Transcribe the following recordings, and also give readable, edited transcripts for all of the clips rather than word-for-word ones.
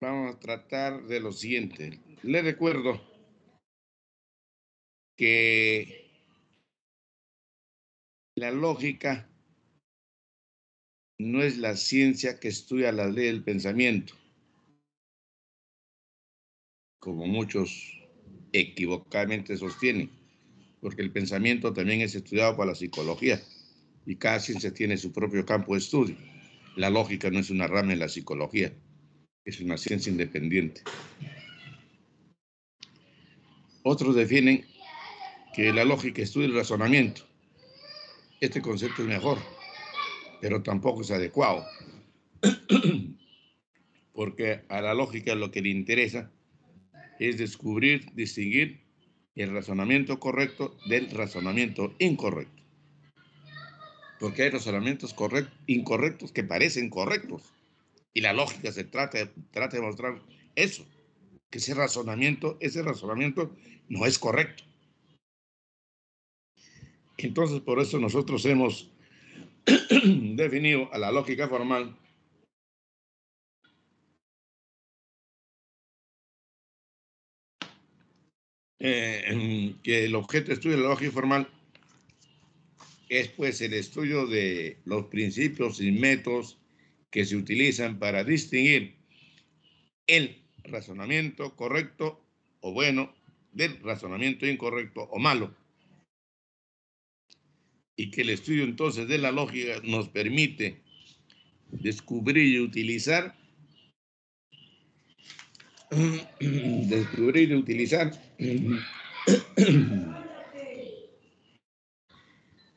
Vamos a tratar de lo siguiente. Les recuerdo que la lógica no es la ciencia que estudia la ley del pensamiento, como muchos equivocadamente sostienen, porque el pensamiento también es estudiado por la psicología y cada ciencia tiene su propio campo de estudio. La lógica no es una rama en la psicología, es una ciencia independiente. Otros definen que la lógica estudia el razonamiento. Este concepto es mejor, pero tampoco es adecuado, porque a la lógica lo que le interesa es descubrir, distinguir el razonamiento correcto del razonamiento incorrecto. Porque hay razonamientos incorrectos que parecen correctos. Y la lógica se trata de mostrar eso, que ese razonamiento no es correcto. Entonces, por eso nosotros hemos definido a la lógica formal que el objeto de estudio de la lógica formal es pues el estudio de los principios y métodos que se utilizan para distinguir el razonamiento correcto o bueno del razonamiento incorrecto o malo. Y que el estudio entonces de la lógica nos permite descubrir y utilizar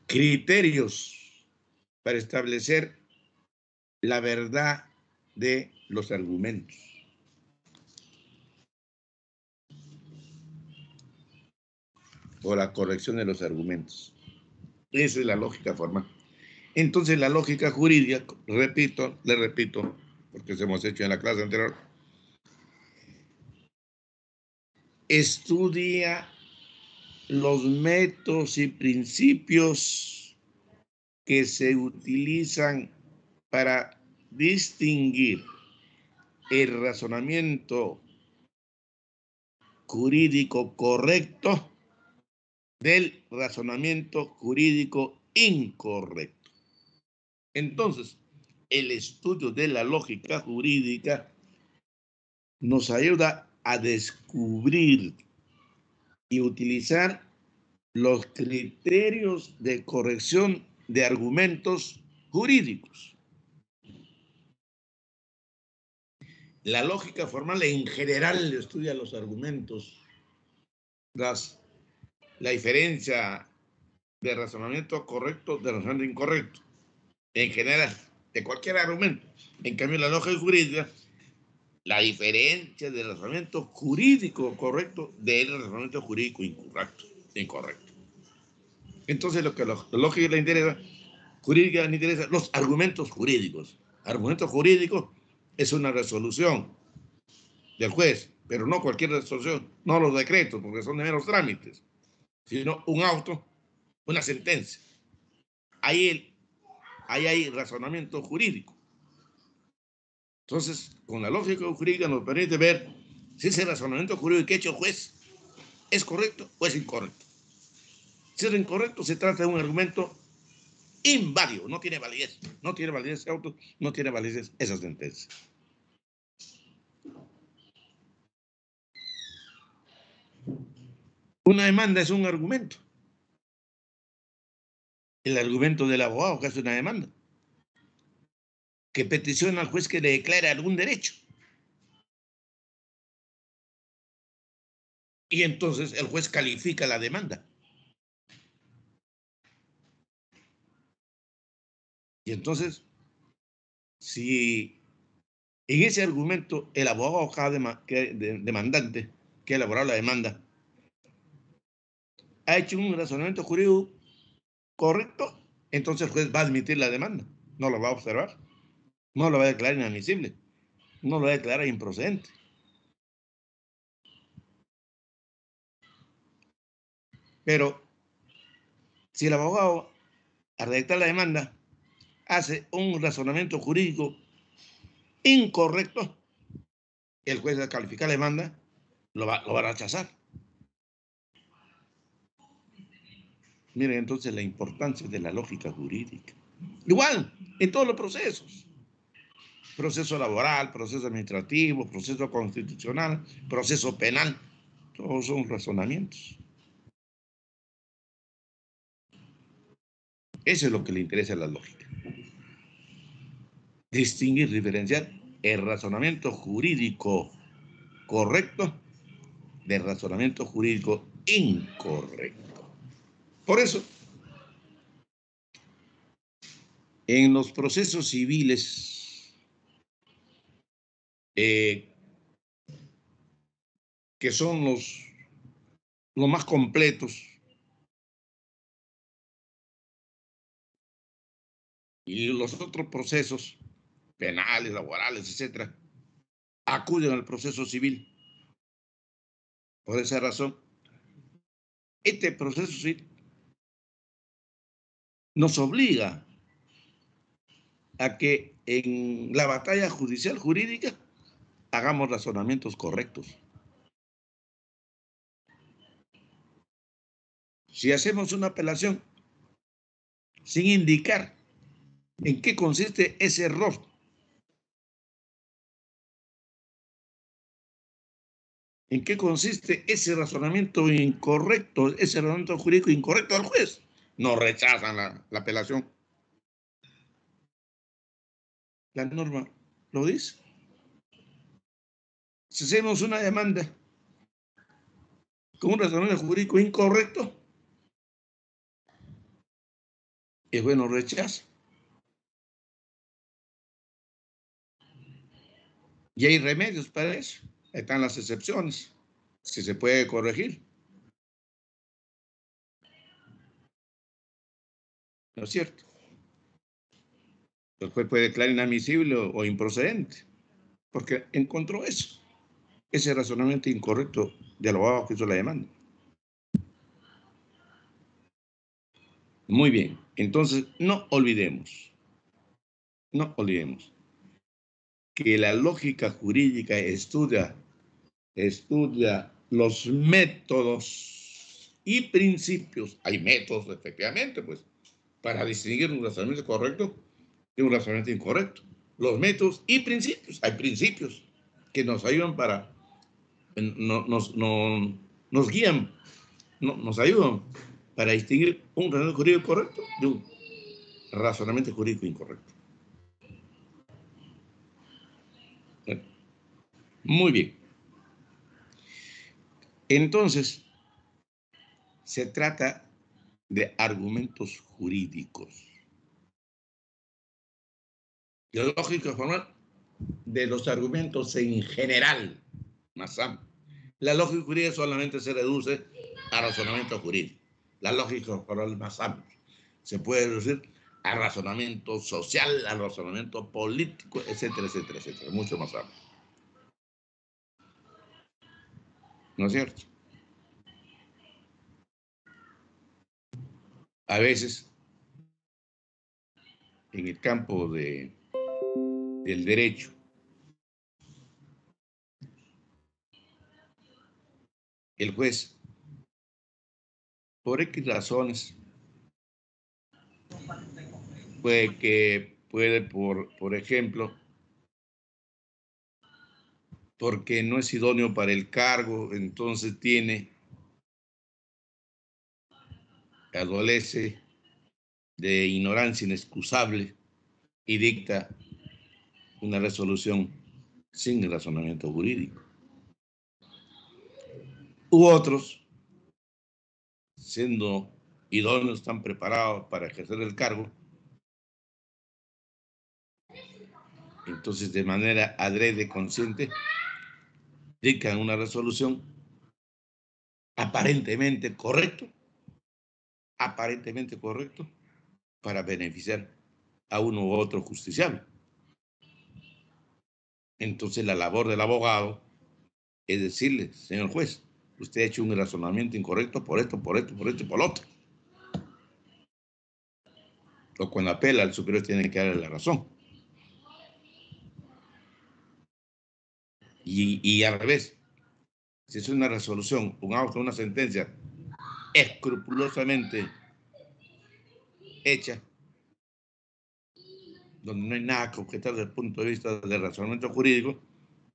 criterios para establecer la verdad de los argumentos o la corrección de los argumentos. Esa es la lógica formal. Entonces la lógica jurídica, le repito, porque se hemos hecho en la clase anterior, estudia los métodos y principios que se utilizan para distinguir el razonamiento jurídico correcto del razonamiento jurídico incorrecto. Entonces, el estudio de la lógica jurídica nos ayuda a descubrir y utilizar los criterios de corrección de argumentos jurídicos. La lógica formal en general estudia los argumentos, la diferencia de razonamiento correcto de razonamiento incorrecto, en general, de cualquier argumento. En cambio, la lógica jurídica, la diferencia del razonamiento jurídico correcto del razonamiento jurídico incorrecto. Entonces, lo que la lógica le interesa, jurídica le interesa, los argumentos jurídicos. Argumento jurídico es una resolución del juez, pero no cualquier resolución, no los decretos, porque son de meros trámites, sino un auto, una sentencia. Ahí hay razonamiento jurídico. Entonces, con la lógica jurídica nos permite ver si ese razonamiento jurídico que ha hecho el juez es correcto o es incorrecto. Si es incorrecto, se trata de un argumento inválido, no tiene validez. No tiene validez ese auto, no tiene validez esa sentencia. Una demanda es un argumento. El argumento del abogado que hace una demanda, que peticiona al juez que le declare algún derecho. Y entonces el juez califica la demanda. Y entonces, si en ese argumento el abogado demandante que ha elaborado la demanda ha hecho un razonamiento jurídico correcto, entonces el juez va a admitir la demanda, no lo va a observar, no lo va a declarar inadmisible, no lo va a declarar improcedente. Pero si el abogado, al redactar la demanda, hace un razonamiento jurídico incorrecto, el juez al calificar la demanda lo va a rechazar. Miren entonces la importancia de la lógica jurídica. Igual, en todos los procesos. Proceso laboral, proceso administrativo, proceso constitucional, proceso penal. Todos son razonamientos. Eso es lo que le interesa a la lógica. Distinguir, diferenciar el razonamiento jurídico correcto del razonamiento jurídico incorrecto. Por eso, en los procesos civiles que son los más completos y los otros procesos penales, laborales, etcétera, acuden al proceso civil. Por esa razón, este proceso civil nos obliga a que en la batalla judicial jurídica hagamos razonamientos correctos. Si hacemos una apelación sin indicar en qué consiste ese error, en qué consiste ese razonamiento incorrecto, ese razonamiento jurídico incorrecto del juez, nos rechazan la apelación. La norma lo dice. Si hacemos una demanda con un razonamiento jurídico incorrecto, el juez nos rechaza. Y hay remedios para eso. Están las excepciones, que se puede corregir. ¿No es cierto? El juez puede declarar inadmisible o improcedente, porque encontró eso, ese razonamiento incorrecto del abogado que hizo la demanda. Muy bien, entonces no olvidemos que la lógica jurídica estudia los métodos y principios. Hay métodos, efectivamente, pues, para distinguir un razonamiento correcto de un razonamiento incorrecto. Los métodos y principios. Hay principios que nos ayudan nos guían, nos ayudan para distinguir un razonamiento jurídico correcto de un razonamiento jurídico incorrecto. Muy bien. Entonces, se trata de argumentos jurídicos. La lógica formal de los argumentos en general, más amplio. La lógica jurídica solamente se reduce a razonamiento jurídico. La lógica formal es más amplia. Se puede reducir a razonamiento social, a razonamiento político, etcétera, etcétera, etcétera. Mucho más amplio. ¿No es cierto? A veces, en el campo del derecho, el juez, por X razones, puede por ejemplo, porque no es idóneo para el cargo, entonces adolece de ignorancia inexcusable y dicta una resolución sin razonamiento jurídico. U otros, siendo idóneos, están preparados para ejercer el cargo, entonces de manera adrede, consciente, dictan una resolución aparentemente correcto, para beneficiar a uno u otro justiciable. Entonces la labor del abogado es decirle, señor juez, usted ha hecho un razonamiento incorrecto por esto, por esto, por esto y por lo otro. O cuando apela, el superior tiene que darle la razón. Y al revés, si es una resolución, un auto, una sentencia escrupulosamente hecha, donde no hay nada que objetar desde el punto de vista del razonamiento jurídico,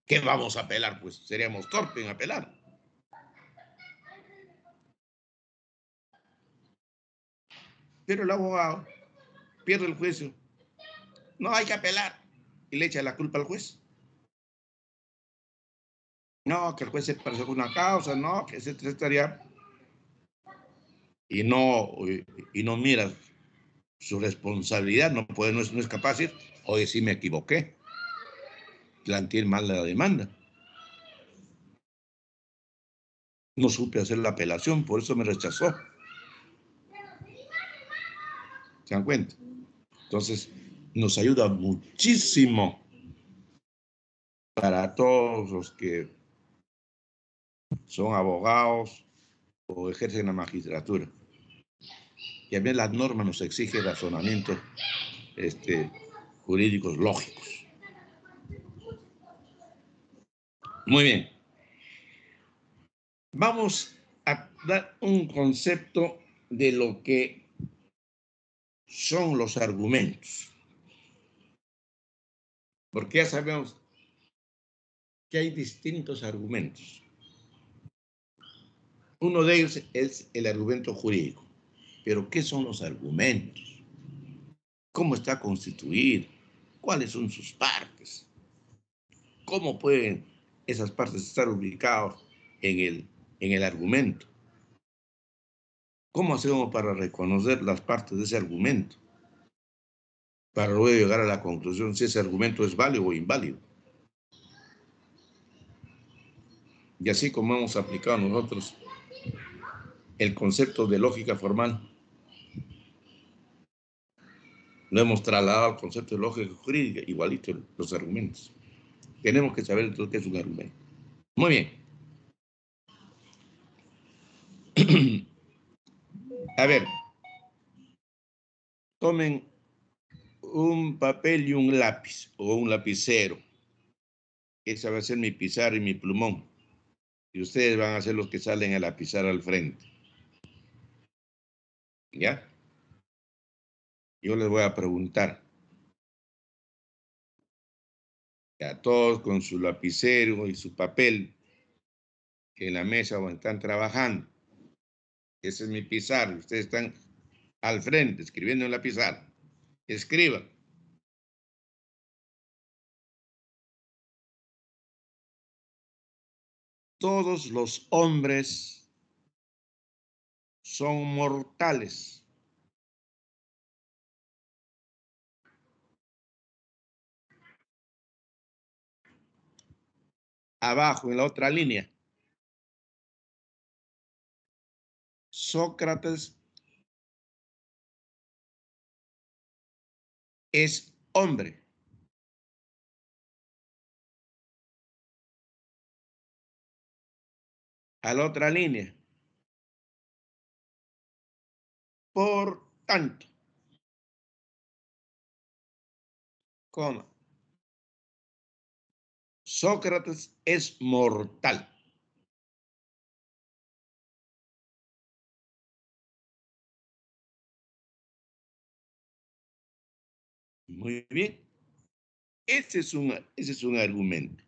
¿qué vamos a apelar? Pues seríamos torpes en apelar. Pero el abogado pierde el juicio. No hay que apelar. Y le echa la culpa al juez. No, que el juez se pareció con una causa, no, que etcétera, estaría. Y no mira su responsabilidad, no es capaz de decir, oye, sí me equivoqué, planteé mal la demanda. No supe hacer la apelación, por eso me rechazó. ¿Se dan cuenta? Entonces, nos ayuda muchísimo para todos los que son abogados o ejercen la magistratura. Y a mí la norma nos exige razonamientos jurídicos lógicos. Muy bien. Vamos a dar un concepto de lo que son los argumentos. Porque ya sabemos que hay distintos argumentos. Uno de ellos es el argumento jurídico. Pero, ¿qué son los argumentos? ¿Cómo está constituido? ¿Cuáles son sus partes? ¿Cómo pueden esas partes estar ubicadas en el argumento? ¿Cómo hacemos para reconocer las partes de ese argumento? Para luego llegar a la conclusión si ese argumento es válido o inválido. Y así como hemos aplicado nosotros el concepto de lógica formal, lo hemos trasladado al concepto de lógica jurídica, igualito los argumentos. Tenemos que saber entonces qué es un argumento. Muy bien. A ver, tomen un papel y un lápiz o un lapicero. Esa va a ser mi pizarra y mi plumón. Y ustedes van a ser los que salen a la pizarra al frente. ¿Ya? Yo les voy a preguntar. A todos con su lapicero y su papel que en la mesa o están trabajando. Ese es mi pizarra. Ustedes están al frente escribiendo en la pizarra. Escriban. Todos los hombres son mortales. Abajo, en la otra línea. Sócrates es hombre. A la otra línea. Por tanto, coma, Sócrates es mortal. Muy bien. Ese es un argumento.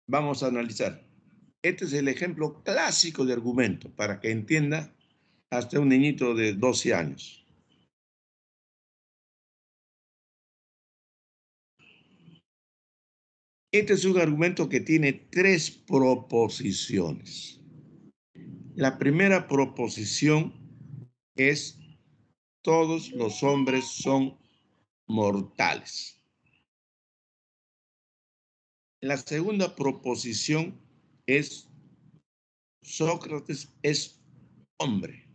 Vamos a analizar. Este es el ejemplo clásico de argumento para que entienda hasta un niñito de 12 años. Este es un argumento que tiene 3 proposiciones. La primera proposición es: todos los hombres son mortales. La segunda proposición es: Sócrates es hombre.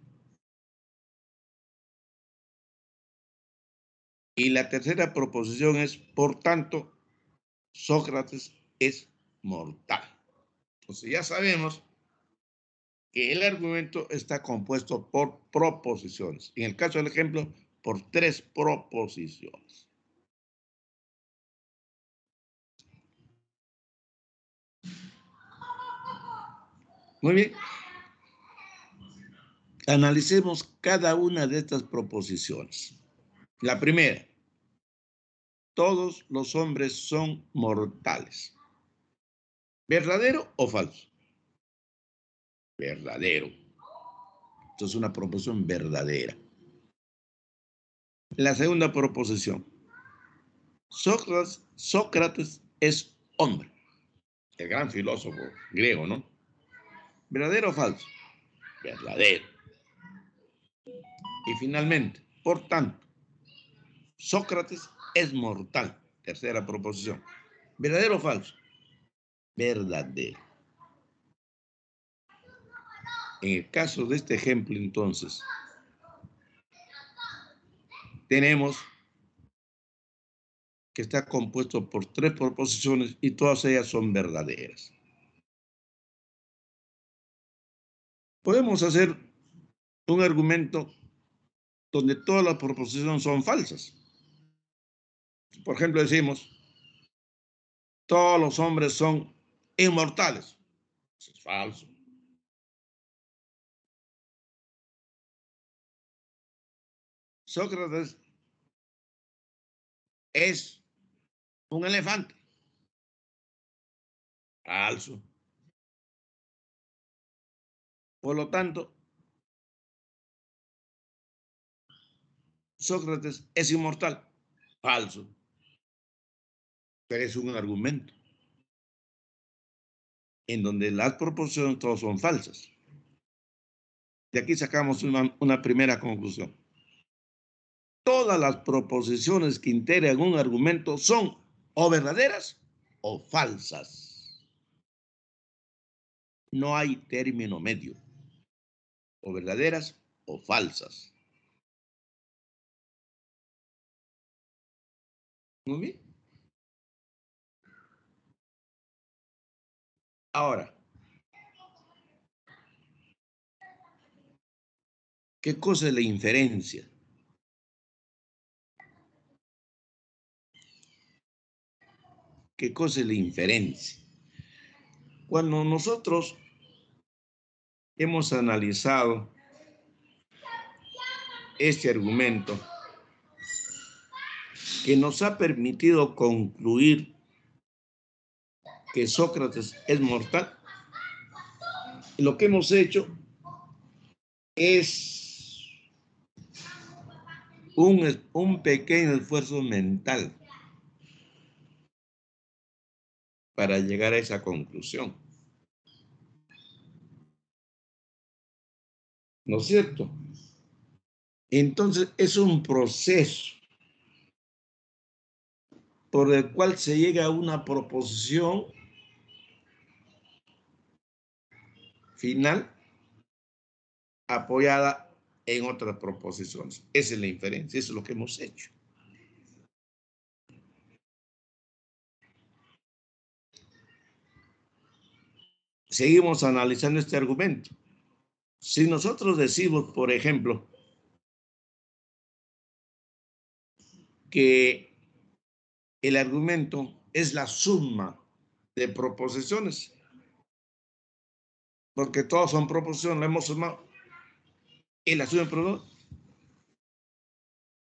Y la tercera proposición es: por tanto, Sócrates es mortal. Entonces ya sabemos que el argumento está compuesto por proposiciones. En el caso del ejemplo, por 3 proposiciones. Muy bien. Analicemos cada una de estas proposiciones. La primera, todos los hombres son mortales. ¿Verdadero o falso? Verdadero. Esto es una proposición verdadera. La segunda proposición, Sócrates es hombre. El gran filósofo griego, ¿no? ¿Verdadero o falso? Verdadero. Y finalmente, por tanto, Sócrates es mortal. Tercera proposición. ¿Verdadero o falso? Verdadero. En el caso de este ejemplo, entonces, tenemos que está compuesto por 3 proposiciones y todas ellas son verdaderas. Podemos hacer un argumento donde todas las proposiciones son falsas. Por ejemplo, decimos, todos los hombres son inmortales. Eso es falso. Sócrates es un elefante. Falso. Por lo tanto, Sócrates es inmortal. Falso. Pero es un argumento en donde las proposiciones todas son falsas. De aquí sacamos una primera conclusión. Todas las proposiciones que integran un argumento son o verdaderas o falsas. No hay término medio. O verdaderas o falsas. Muy bien. Ahora, ¿qué cosa es la inferencia? ¿Qué cosa es la inferencia? Cuando nosotros hemos analizado este argumento que nos ha permitido concluir que Sócrates es mortal, lo que hemos hecho es un pequeño esfuerzo mental para llegar a esa conclusión. ¿No es cierto? Entonces es un proceso por el cual se llega a una proposición final apoyada en otras proposiciones. Esa es la inferencia, eso es lo que hemos hecho. Seguimos analizando este argumento. Si nosotros decimos, por ejemplo, que el argumento es la suma de proposiciones, porque todas son proposiciones, la hemos sumado, y la suma de proposiciones,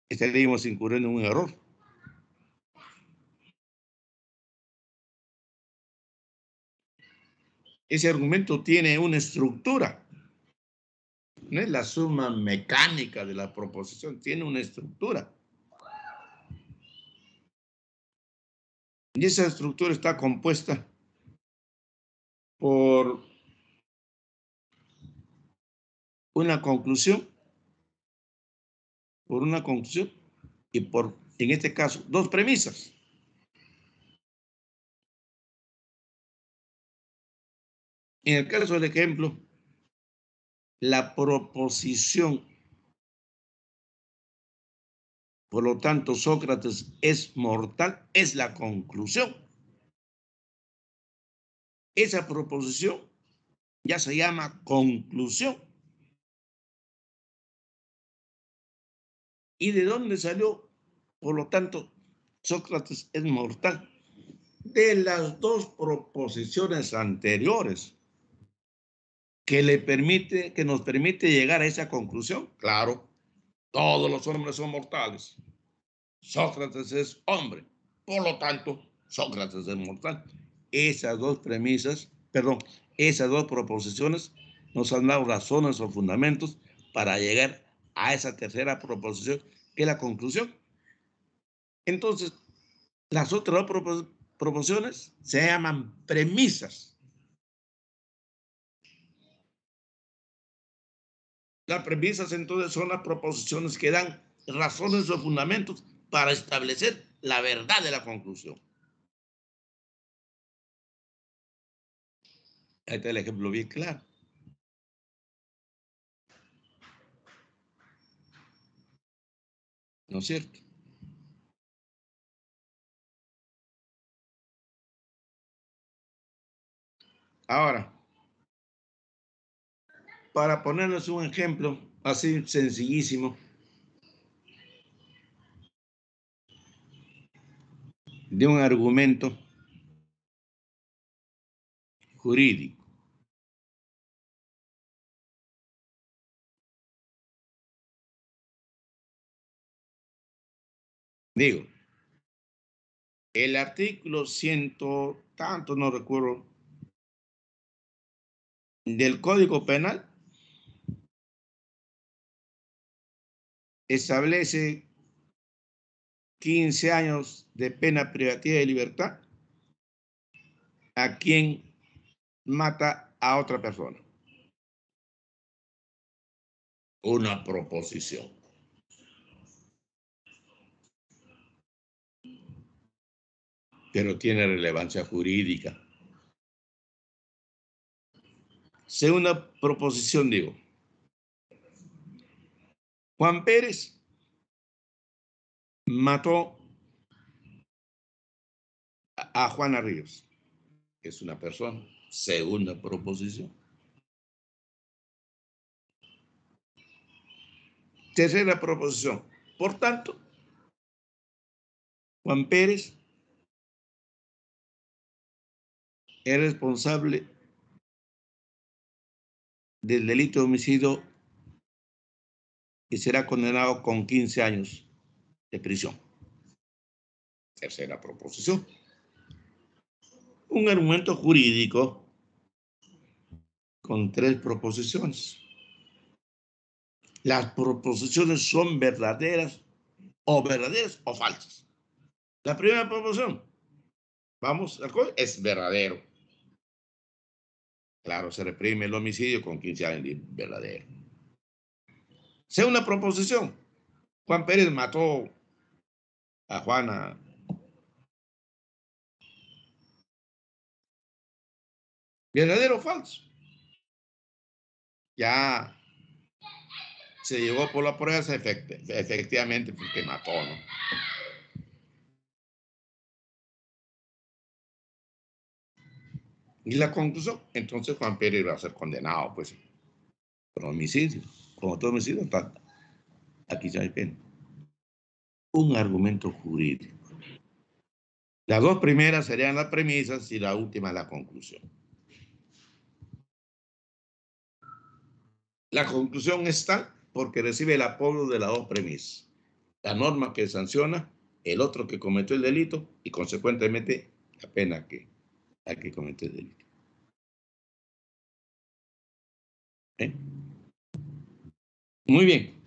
estaríamos incurriendo en un error. Ese argumento tiene una estructura, no es la suma mecánica de la proposición, tiene una estructura. Y esa estructura está compuesta por una conclusión, y por, en este caso, dos premisas. En el caso del ejemplo, la proposición, por lo tanto, Sócrates es mortal, es la conclusión. Esa proposición ya se llama conclusión. ¿Y de dónde salió? Por lo tanto, Sócrates es mortal. De las dos proposiciones anteriores. que nos permite llegar a esa conclusión. Claro, todos los hombres son mortales. Sócrates es hombre, por lo tanto, Sócrates es mortal. Esas dos premisas, perdón, esas dos proposiciones nos han dado razones o fundamentos para llegar a esa tercera proposición, que es la conclusión. Entonces, las otras dos proposiciones se llaman premisas. Las premisas entonces son las proposiciones que dan razones o fundamentos para establecer la verdad de la conclusión. Ahí está el ejemplo bien claro. ¿No es cierto? Ahora, para ponerles un ejemplo así sencillísimo de un argumento jurídico. Digo, el artículo ciento tanto, no recuerdo, del Código Penal establece 15 años de pena privativa de libertad a quien mata a otra persona. Una proposición. Pero tiene relevancia jurídica. Segunda proposición, digo. Juan Pérez mató a Juana Ríos, que es una persona. Segunda proposición. Tercera proposición. Por tanto, Juan Pérez es responsable del delito de homicidio y será condenado con 15 años de prisión. Tercera proposición. Un argumento jurídico con tres proposiciones. Las proposiciones son verdaderas o falsas. La primera proposición, vamos, es verdadero. Claro, se reprime el homicidio con 15 años de verdadero. Segunda proposición, Juan Pérez mató a Juana. ¿Verdadero o falso? Ya se llegó por la prueba, efectivamente, porque mató, ¿no? Y la conclusión, entonces Juan Pérez va a ser condenado, pues, por homicidio. Como todo homicidio, aquí ya hay pena. Un argumento jurídico. Las dos primeras serían las premisas y la última la conclusión. La conclusión está porque recibe el apoyo de las dos premisas. La norma que sanciona el otro que cometió el delito y consecuentemente la pena que hay que cometió el delito. ¿Eh? Muy bien.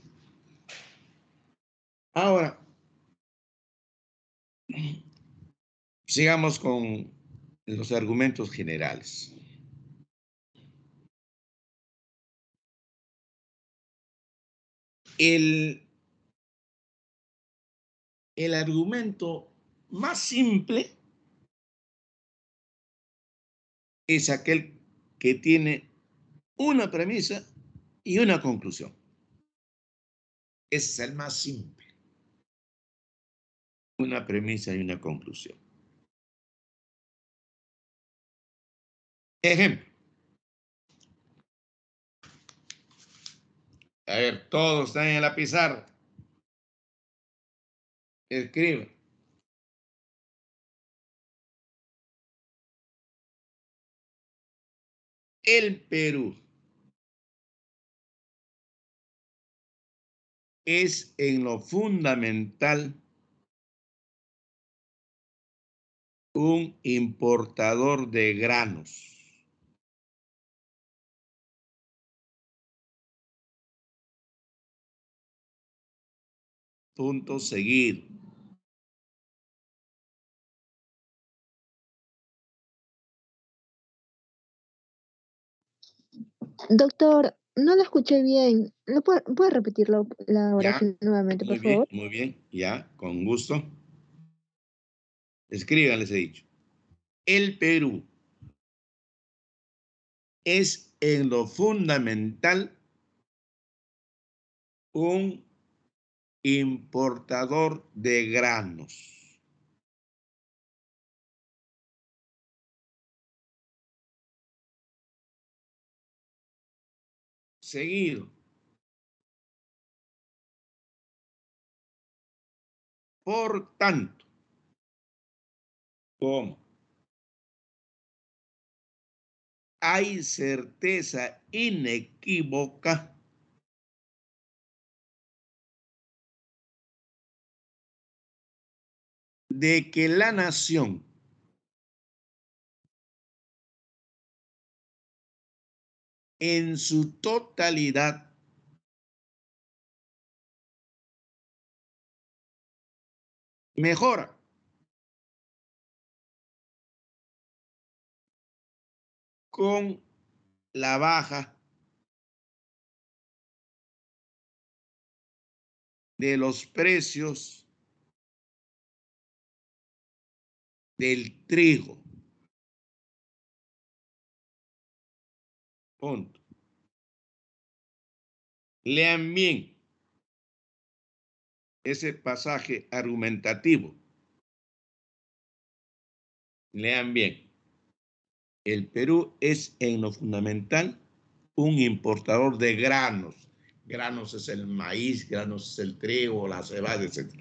Ahora, sigamos con los argumentos generales. El argumento más simple es aquel que tiene una premisa y una conclusión. Ese es el más simple. Una premisa y una conclusión. Ejemplo. A ver, todos están en la pizarra. Escriban. El Perú es en lo fundamental un importador de granos. Punto seguido. Doctor, no lo escuché bien. ¿Puede repetir la Ya, oración nuevamente, por favor? muy bien, ya, con gusto. Escriban, les he dicho. El Perú es en lo fundamental un importador de granos. Seguido. Por tanto, como hay certeza inequívoca de que la nación en su totalidad mejora con la baja de los precios del trigo. Punto. Lean bien ese pasaje argumentativo. Lean bien. El Perú es en lo fundamental un importador de granos. Granos es el maíz, granos es el trigo, la cebada, etc.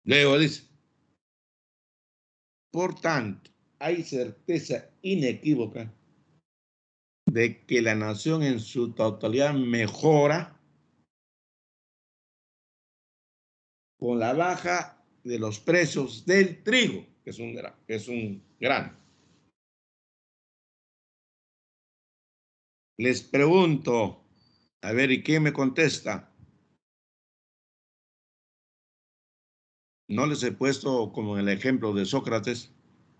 Luego dice, por tanto, hay certeza inequívoca de que la nación en su totalidad mejora con la baja de los precios del trigo, que es un grano. Les pregunto, a ver, ¿y quién me contesta? No les he puesto como en el ejemplo de Sócrates,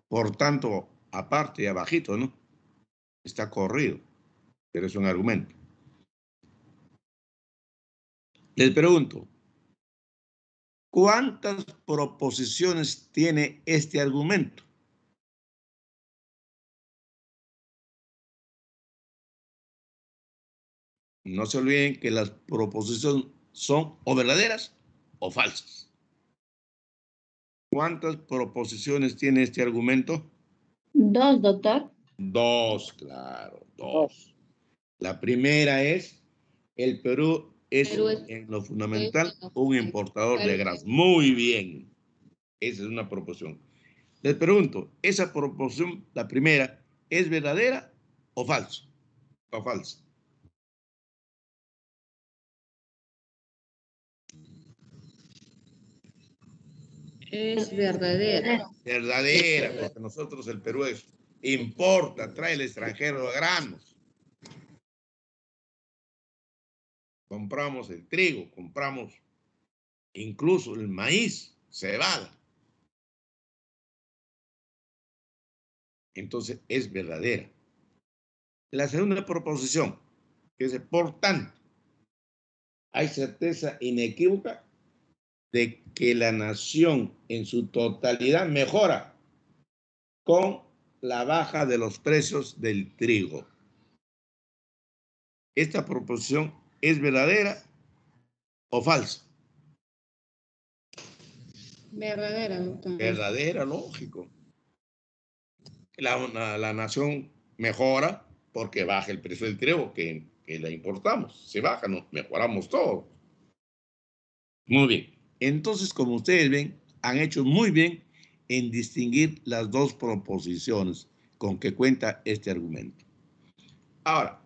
por tanto, aparte y abajito, ¿no? Está corrido, pero es un argumento. Les pregunto, ¿cuántas proposiciones tiene este argumento? No se olviden que las proposiciones son o verdaderas o falsas. ¿Cuántas proposiciones tiene este argumento? Dos, doctor. Dos, claro, dos. La primera es, el Perú es en lo fundamental un importador de granos. Muy bien, esa es una proposición. Les pregunto, ¿esa proposición, la primera, es verdadera o falsa? O falsa. Es verdadera. Verdadera, porque nosotros el Perú importa, trae el extranjero granos. Compramos el trigo, compramos incluso el maíz, cebada. Entonces es verdadera. La segunda proposición, que dice, por tanto, hay certeza inequívoca de que la nación en su totalidad mejora con la baja de los precios del trigo. ¿Esta proposición es verdadera o falsa? Verdadera, doctor. Verdadera, lógico. La nación mejora porque baja el precio del trigo que la importamos. Si baja, nos mejoramos todo. Muy bien. Entonces, como ustedes ven, han hecho muy bien en distinguir las dos proposiciones con que cuenta este argumento. Ahora,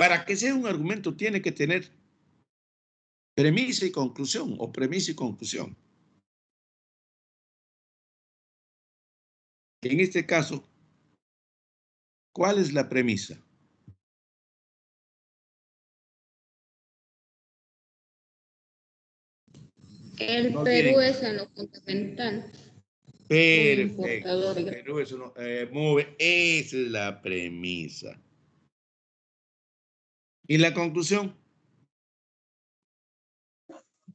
Para que sea un argumento tiene que tener premisa y conclusión, o premisa y conclusión. En este caso, ¿cuál es la premisa? El No Perú tienen. es en lo fundamental un Perfecto. importador. Perú es uno, muy bien. Esa es la premisa. ¿Y la conclusión?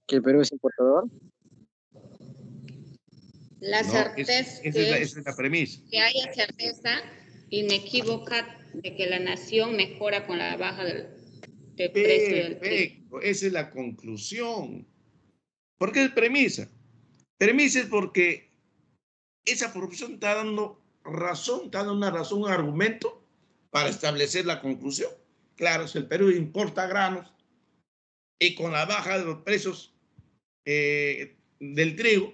¿Que el Perú es importador? La No, certeza esa es la premisa. que haya certeza inequívoca de que la nación mejora con la baja del precio del trigo. Perfecto. Esa es la conclusión. ¿Por qué es premisa? Premisa es porque esa profesión está dando razón, está dando una razón, un argumento para establecer la conclusión. Claro, si el Perú importa granos y con la baja de los precios del trigo,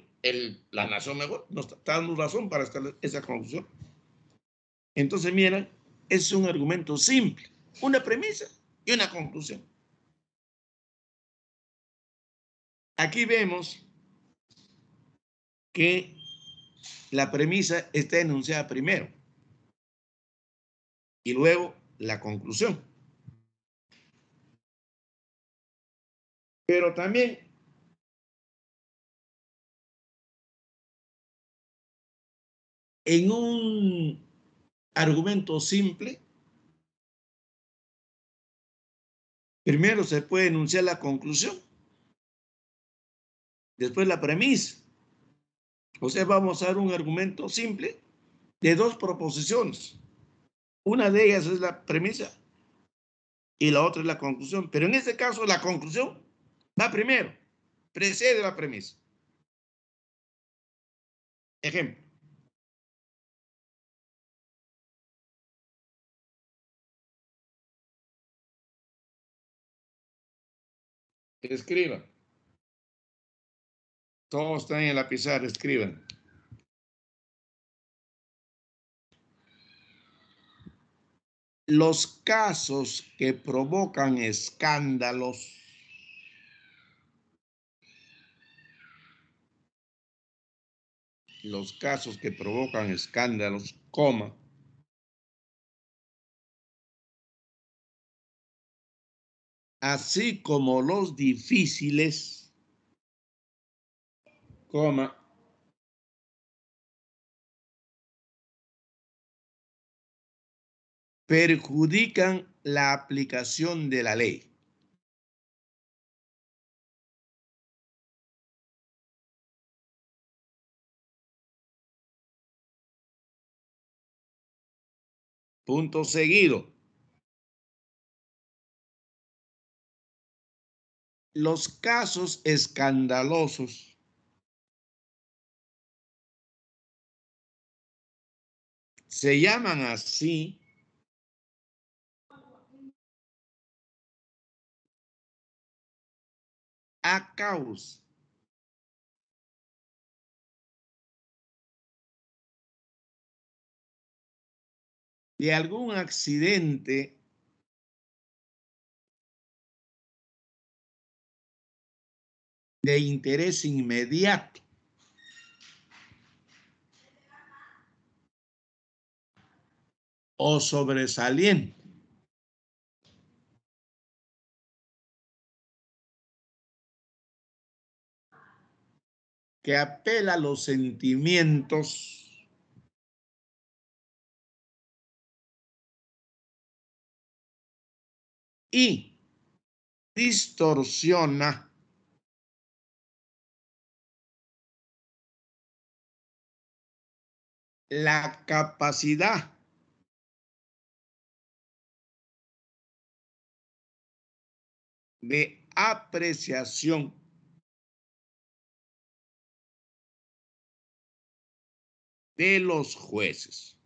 la nación mejor nos está dando razón para establecer esa conclusión. Entonces, miren, es un argumento simple, una premisa y una conclusión. Aquí vemos que la premisa está enunciada primero y luego la conclusión. Pero también en un argumento simple, primero se puede enunciar la conclusión, después la premisa. O sea, vamos a dar un argumento simple de dos proposiciones. Una de ellas es la premisa y la otra es la conclusión. Pero en este caso, la conclusión va primero, precede la premisa. Ejemplo. Escriban. Todos están en la pizarra, escriban. Los casos que provocan escándalos coma, así como los difíciles, coma, perjudican la aplicación de la ley. Punto seguido. Los casos escandalosos se llaman así a causa de algún accidente de interés inmediato o sobresaliente que apela a los sentimientos y distorsiona la capacidad de apreciación de los jueces.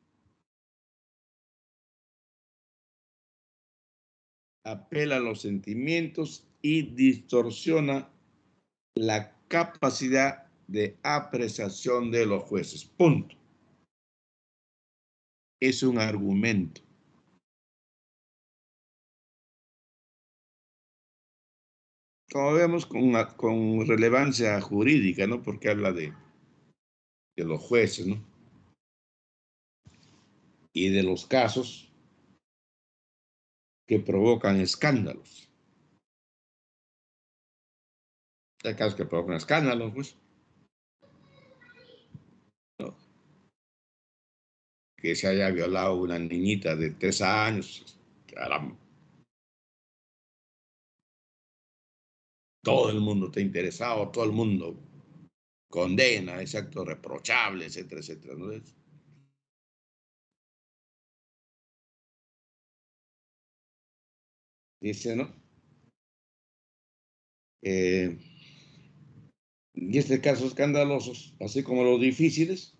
Apela a los sentimientos y distorsiona la capacidad de apreciación de los jueces. Punto. Es un argumento. como vemos, con relevancia jurídica, ¿no? Porque habla de los jueces, ¿no? Y de los casos que provocan escándalos. Hay casos que provocan escándalos, pues. ¿No? Que se haya violado una niñita de 3 años. Caramba. Todo el mundo está interesado, todo el mundo condena ese acto reprochable, etcétera, etcétera, ¿no? Dice, ¿no? Y este caso escandalosos, así como los difíciles,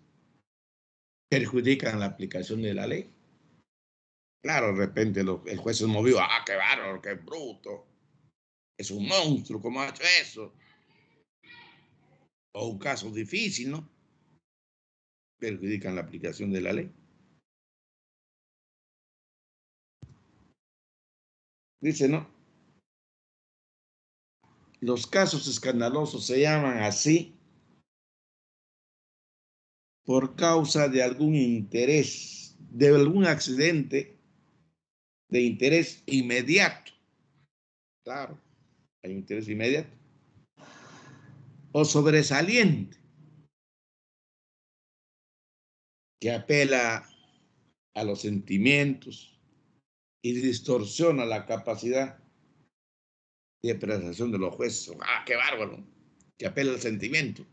perjudican la aplicación de la ley. Claro, de repente el juez se movió, ¡ah, qué bárbaro, qué bruto! Es un monstruo, ¿cómo ha hecho eso? O un caso difícil, ¿no? Perjudican la aplicación de la ley. Dice, ¿no? Los casos escandalosos se llaman así por causa de algún interés, de algún accidente de interés inmediato. Claro, hay un interés inmediato. O sobresaliente, que apela a los sentimientos y distorsiona la capacidad de apreciación de los jueces. ¡Ah, qué bárbaro! Que apela al sentimiento.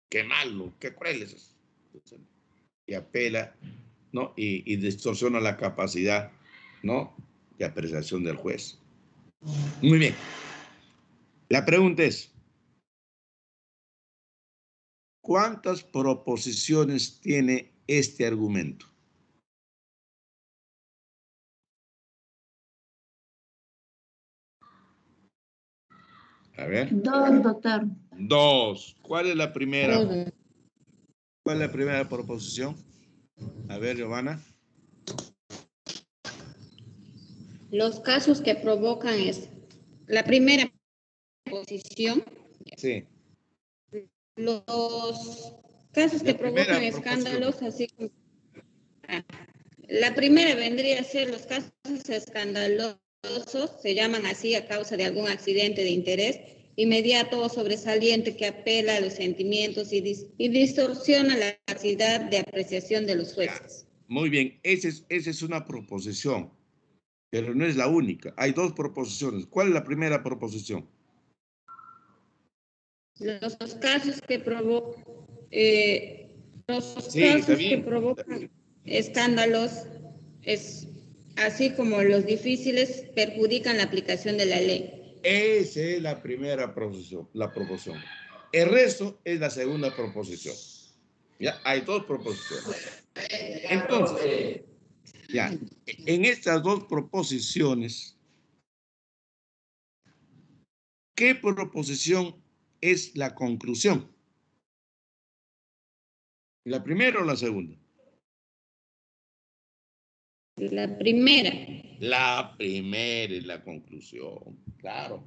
¡Qué malo! ¡Qué cruel es eso! Y apela, ¿no? Y distorsiona la capacidad, ¿no? De apreciación del juez. Muy bien. La pregunta es, ¿cuántas proposiciones tiene este argumento? A ver. 2, doctor. 2. ¿Cuál es la primera? Todo. ¿Cuál es la primera proposición? A ver, Giovanna. Los casos que provocan es la primera posición. Sí. Los casos que La primera provocan proposición. escándalos, así como la primera vendría a ser los casos escandalosos, se llaman así a causa de algún accidente de interés inmediato o sobresaliente que apela a los sentimientos y distorsiona la capacidad de apreciación de los jueces. Muy bien, esa es una proposición, pero no es la única. Hay 2 proposiciones. ¿Cuál es la primera proposición? Los casos que provocan Sí, está bien. escándalos, es así como los difíciles, perjudican la aplicación de la ley. Esa es la primera proposición, la proposición. El resto es la segunda proposición. Ya, hay 2 proposiciones. Entonces, ya, en estas 2 proposiciones, ¿qué proposición es la conclusión? ¿La primera o la segunda? La primera. La primera es la conclusión, claro.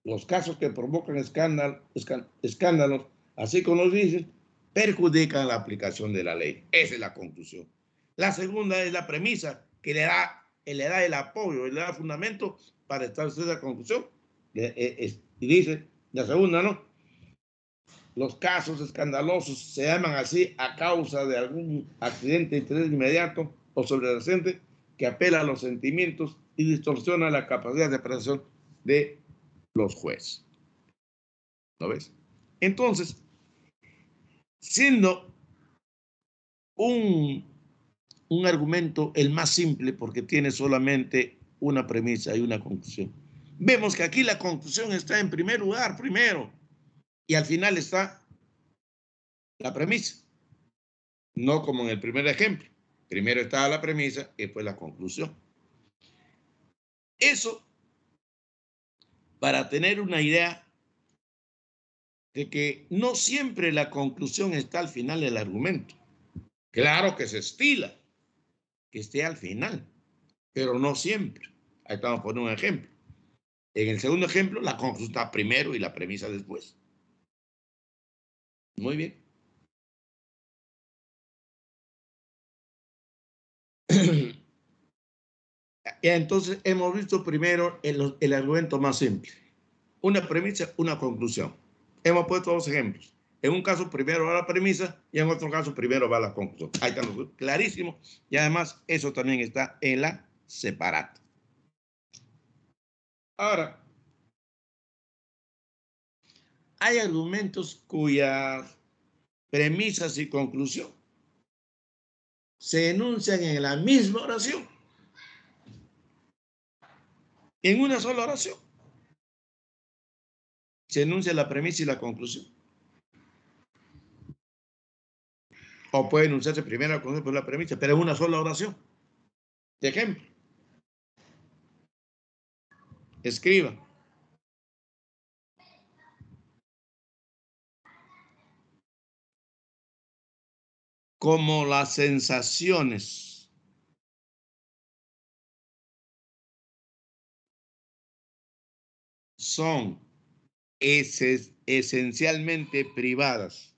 Los casos que provocan escándalos, así como nos dicen, perjudican la aplicación de la ley. Esa es la conclusión. La segunda es la premisa que le da el apoyo, le da fundamento para establecer la conclusión. Y dice, la segunda, ¿no? Los casos escandalosos se llaman así a causa de algún accidente de interés inmediato o sobresaliente que apela a los sentimientos y distorsiona la capacidad de apreciación de los jueces. ¿Lo ves? Entonces, siendo un argumento el más simple porque tiene solamente una premisa y una conclusión, vemos que aquí la conclusión está en primer lugar, primero, y al final está la premisa. No como en el primer ejemplo. Primero estaba la premisa y después la conclusión. Eso para tener una idea de que no siempre la conclusión está al final del argumento. Claro que se estila que esté al final, pero no siempre. Ahí estamos poniendo un ejemplo. En el segundo ejemplo, la conclusión está primero y la premisa después. Muy bien. Ya, entonces hemos visto primero el argumento más simple. Una premisa, una conclusión. Hemos puesto dos ejemplos. En un caso primero va la premisa y en otro caso primero va la conclusión. Ahí está clarísimo. Y además eso también está en la separata. Ahora, hay argumentos cuyas premisas y conclusión se enuncian en la misma oración. En una sola oración se enuncia la premisa y la conclusión. O puede enunciarse primero la conclusión por la premisa, pero en una sola oración. De ejemplo, escriba. Como las sensaciones son esencialmente privadas,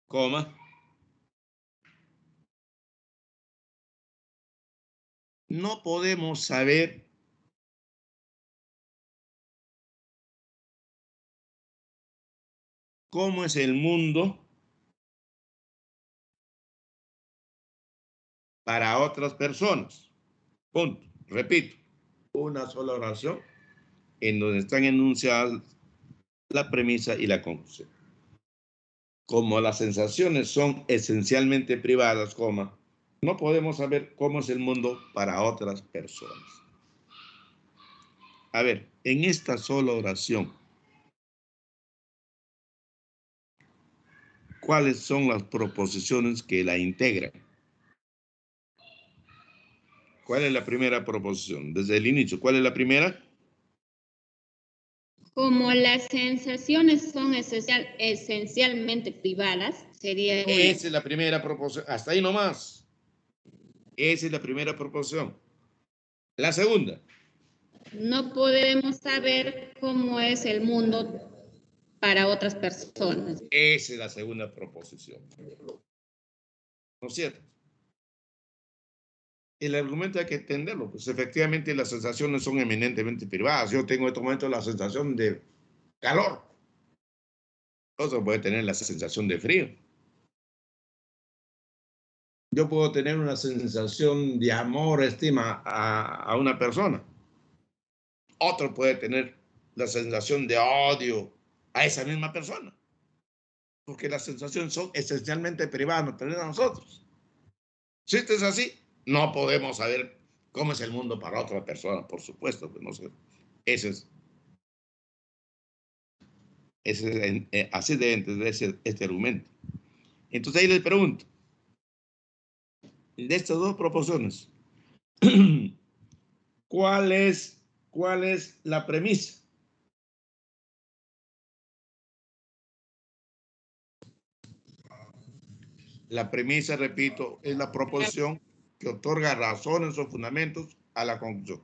coma, no podemos saber cómo es el mundo para otras personas. Punto. Repito, una sola oración en donde están enunciadas la premisa y la conclusión. Como las sensaciones son esencialmente privadas, coma, no podemos saber cómo es el mundo para otras personas. A ver, en esta sola oración, ¿cuáles son las proposiciones que la integran? ¿Cuál es la primera proposición? Desde el inicio, ¿cuál es la primera? Como las sensaciones son esencialmente privadas, sería una. Esa es la primera proposición. Hasta ahí nomás. Esa es la primera proposición. La segunda. No podemos saber cómo es el mundo para otras personas. Esa es la segunda proposición. ¿No es cierto? El argumento hay que entenderlo, pues efectivamente las sensaciones son eminentemente privadas. Yo tengo en este momento la sensación de calor. Otro puede tener la sensación de frío. Yo puedo tener una sensación de amor, estima a una persona. Otro puede tener la sensación de odio a esa misma persona. Porque las sensaciones son esencialmente privadas, nos pertenecen a nosotros. Si esto es así, no podemos saber cómo es el mundo para otra persona, por supuesto. Pues no sé. Ese es así debe entenderse este argumento. Entonces ahí les pregunto, de estas dos proposiciones, ¿cuál es la premisa? La premisa, repito, es la proposición que otorga razones o fundamentos a la conclusión.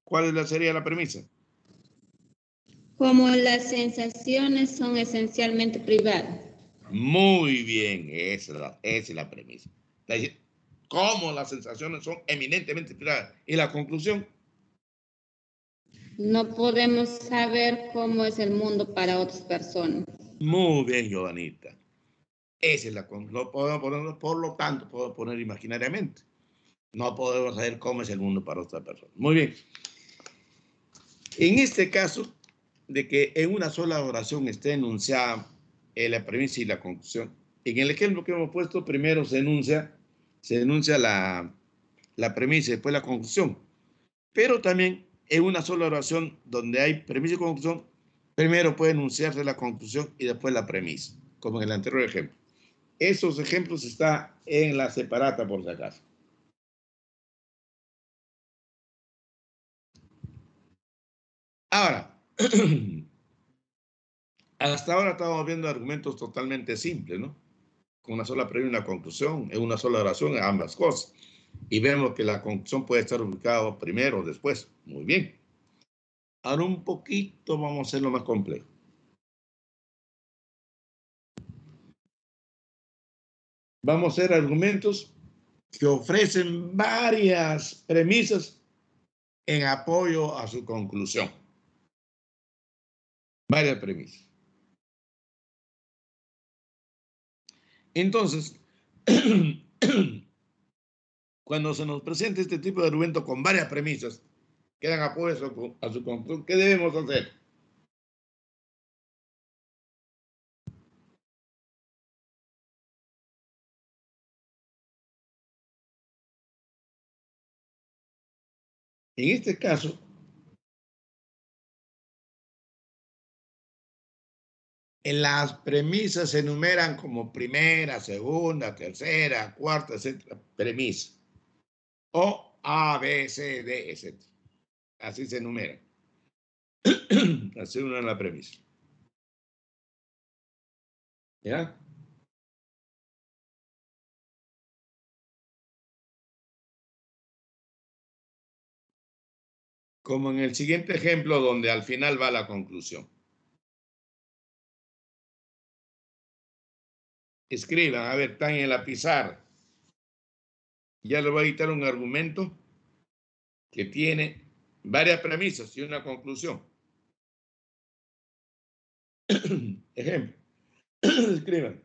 ¿Cuál sería la premisa? Como las sensaciones son esencialmente privadas. Muy bien, esa es la premisa. ¿Cómo las sensaciones son eminentemente privadas? Y la conclusión. No podemos saber cómo es el mundo para otras personas. Muy bien, Joanita. Esa es la conclusión. No podemos ponerlo, por lo tanto, podemos poner imaginariamente. No podemos saber cómo es el mundo para otra persona. Muy bien. En este caso, de que en una sola oración esté enunciada la premisa y la conclusión, en el ejemplo que hemos puesto, primero se enuncia la premisa y después la conclusión. Pero también en una sola oración donde hay premisa y conclusión, primero puede enunciarse la conclusión y después la premisa, como en el anterior ejemplo. Esos ejemplos están en la separata, por si acaso. Ahora, hasta ahora estamos viendo argumentos totalmente simples, ¿no? Con una sola premisa y una conclusión, en una sola oración, ambas cosas. Y vemos que la conclusión puede estar ubicada primero o después. Muy bien. Ahora un poquito vamos a hacerlo más complejo. Vamos a hacer argumentos que ofrecen varias premisas en apoyo a su conclusión. Varias premisas. Entonces, cuando se nos presenta este tipo de argumento con varias premisas que dan apoyo a su conclusión, ¿qué debemos hacer? En este caso, en las premisas se enumeran como primera, segunda, tercera, cuarta, etcétera, premisa. O A, B, C, D, etcétera. Así se enumeran. Así una la premisa. ¿Ya? Como en el siguiente ejemplo donde al final va la conclusión. Escriban, a ver, están en la pizarra. Ya le voy a dictar un argumento que tiene varias premisas y una conclusión. Ejemplo. Escriban.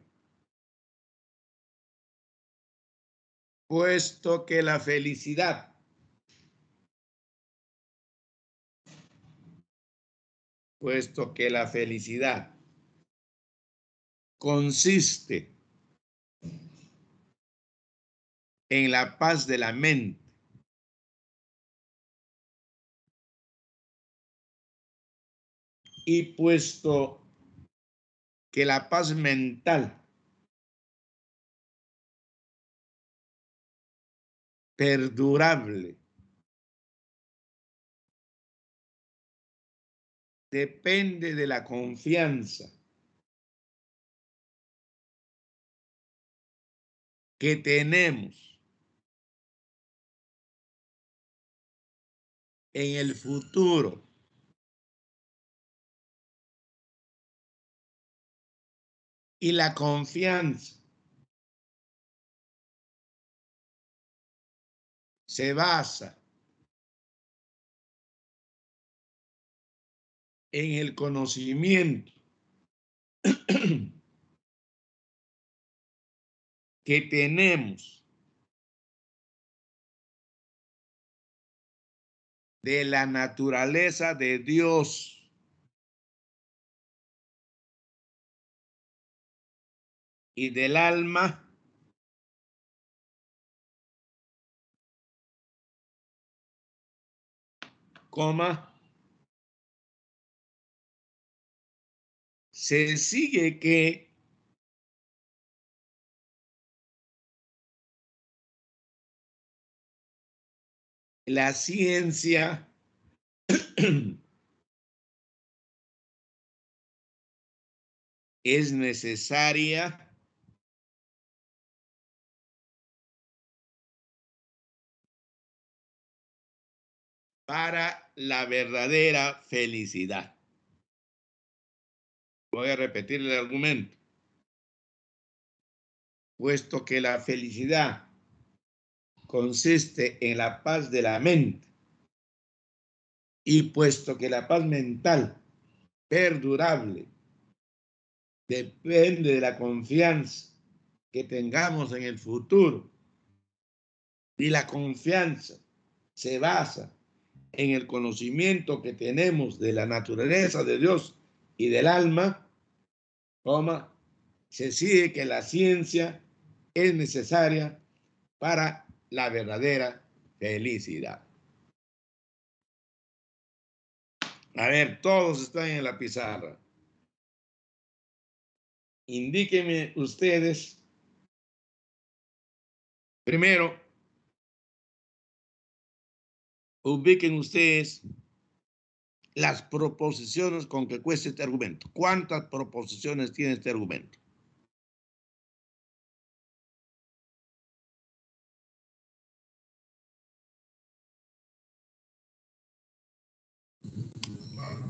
Puesto que la felicidad consiste en la paz de la mente y puesto que la paz mental perdurable depende de la confianza que tenemos en el futuro y la confianza se basa en el conocimiento que tenemos de la naturaleza de Dios y del alma, se sigue que la ciencia es necesaria para la verdadera felicidad. Voy a repetir el argumento. Puesto que la felicidad consiste en la paz de la mente y puesto que la paz mental perdurable depende de la confianza que tengamos en el futuro y la confianza se basa en el conocimiento que tenemos de la naturaleza de Dios y del alma, se sigue que la ciencia es necesaria para la verdadera felicidad. A ver, todos están en la pizarra. Indíquenme ustedes, primero, ubiquen ustedes las proposiciones con que cuesta este argumento. ¿Cuántas proposiciones tiene este argumento?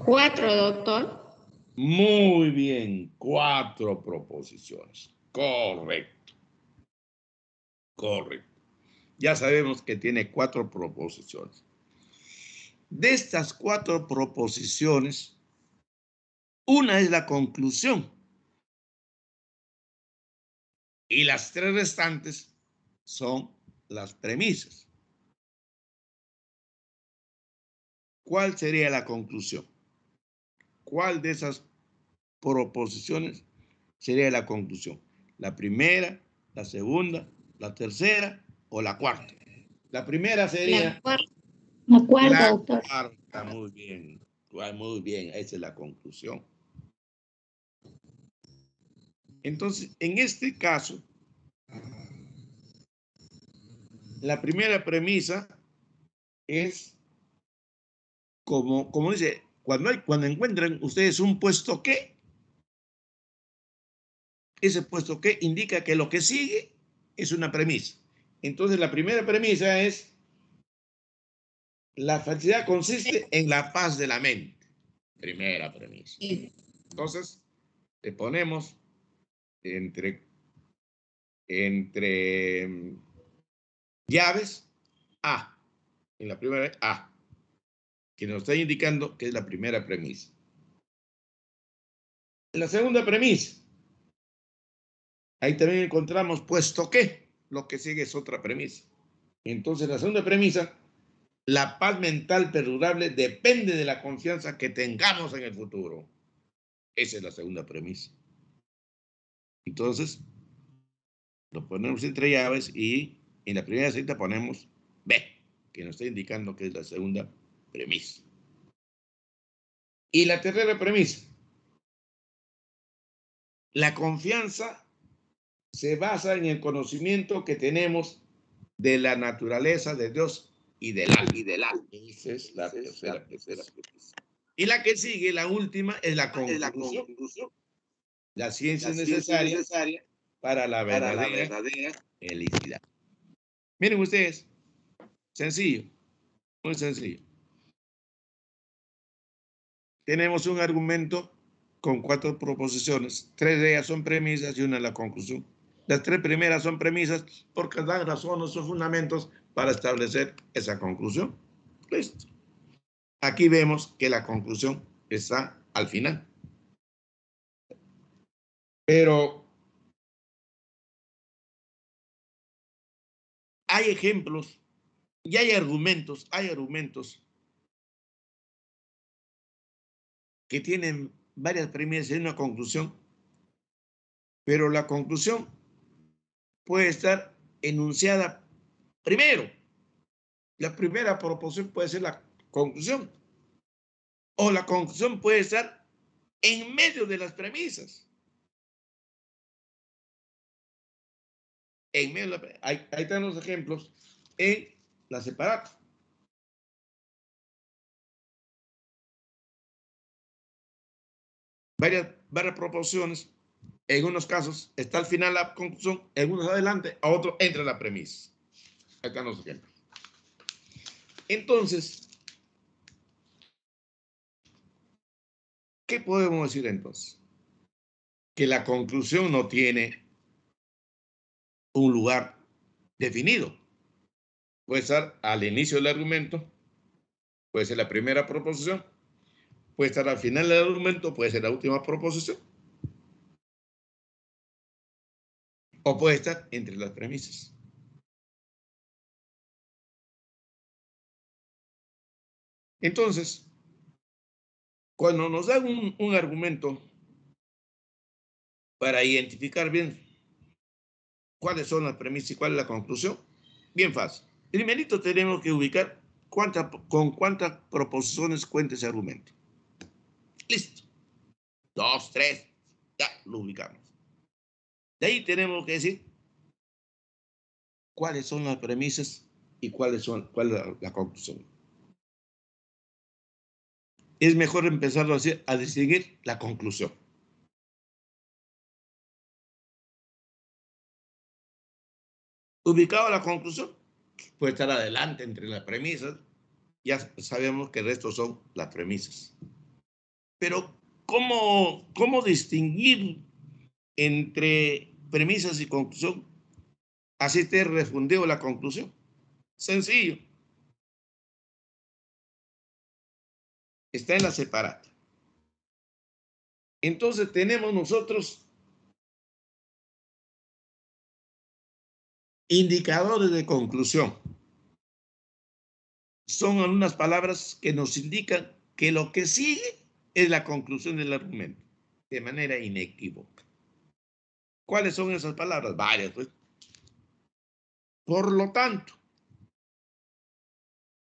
4, doctor. Muy bien, 4 proposiciones. Correcto. Correcto. Ya sabemos que tiene 4 proposiciones. De estas 4 proposiciones, una es la conclusión. Y las 3 restantes son las premisas. ¿Cuál sería la conclusión? ¿Cuál de esas proposiciones sería la conclusión? ¿La primera, la segunda, la tercera o la cuarta? La primera sería La cuarta, la doctor. cuarta. Muy bien. Muy bien, esa es la conclusión. Entonces, en este caso, la primera premisa es como dice, cuando encuentran ustedes un puesto que, ese puesto que indica que lo que sigue es una premisa. Entonces, la primera premisa es: la felicidad consiste en la paz de la mente. Primera premisa. Entonces, le ponemos entre llaves A. En la primera A, que nos está indicando que es la primera premisa. La segunda premisa, ahí también encontramos puesto que, lo que sigue es otra premisa. Entonces, la segunda premisa: la paz mental perdurable depende de la confianza que tengamos en el futuro. Esa es la segunda premisa. Entonces, lo ponemos entre llaves y en la primera cita ponemos B, que nos está indicando que es la segunda premisa. Y la tercera premisa: la confianza se basa en el conocimiento que tenemos de la naturaleza de Dios y del alma. Esa es la tercera premisa. Y la que sigue, la última, es la conclusión. La ciencia es necesaria para la verdadera felicidad. Miren ustedes, sencillo, muy sencillo. Tenemos un argumento con 4 proposiciones. 3 de ellas son premisas y una es la conclusión. Las 3 primeras son premisas porque dan razones o fundamentos para establecer esa conclusión. Listo. Aquí vemos que la conclusión está al final. Pero hay ejemplos y hay argumentos que tienen varias premisas y una conclusión, pero la conclusión puede estar enunciada primero. La primera proposición puede ser la conclusión, o la conclusión puede estar en medio de las premisas. En medio de ahí están los ejemplos en la separata. Varias proposiciones. En unos casos está al final la conclusión, en unos adelante, a otros entra la premisa. Ahí están los ejemplos. Entonces, ¿qué podemos decir entonces? Que la conclusión no tiene un lugar definido. Puede estar al inicio del argumento, puede ser la primera proposición, puede estar al final del argumento, puede ser la última proposición, o puede estar entre las premisas. Entonces, cuando nos dan un argumento para identificar bien cuáles son las premisas y cuál es la conclusión, bien fácil. Primerito tenemos que ubicar con cuántas proposiciones cuenta ese argumento. Listo. 2, 3, ya lo ubicamos. De ahí tenemos que decir cuáles son las premisas y cuál es la conclusión. Es mejor empezar a distinguir la conclusión. Ubicado la conclusión, puede estar adelante entre las premisas. Ya sabemos que el resto son las premisas. Pero, ¿cómo distinguir entre premisas y conclusión? Así te respondió la conclusión. Sencillo. Está en la separata. Entonces tenemos nosotros indicadores de conclusión. Son algunas palabras que nos indican que lo que sigue es la conclusión del argumento, de manera inequívoca. ¿Cuáles son esas palabras? Varias, pues. Por lo tanto,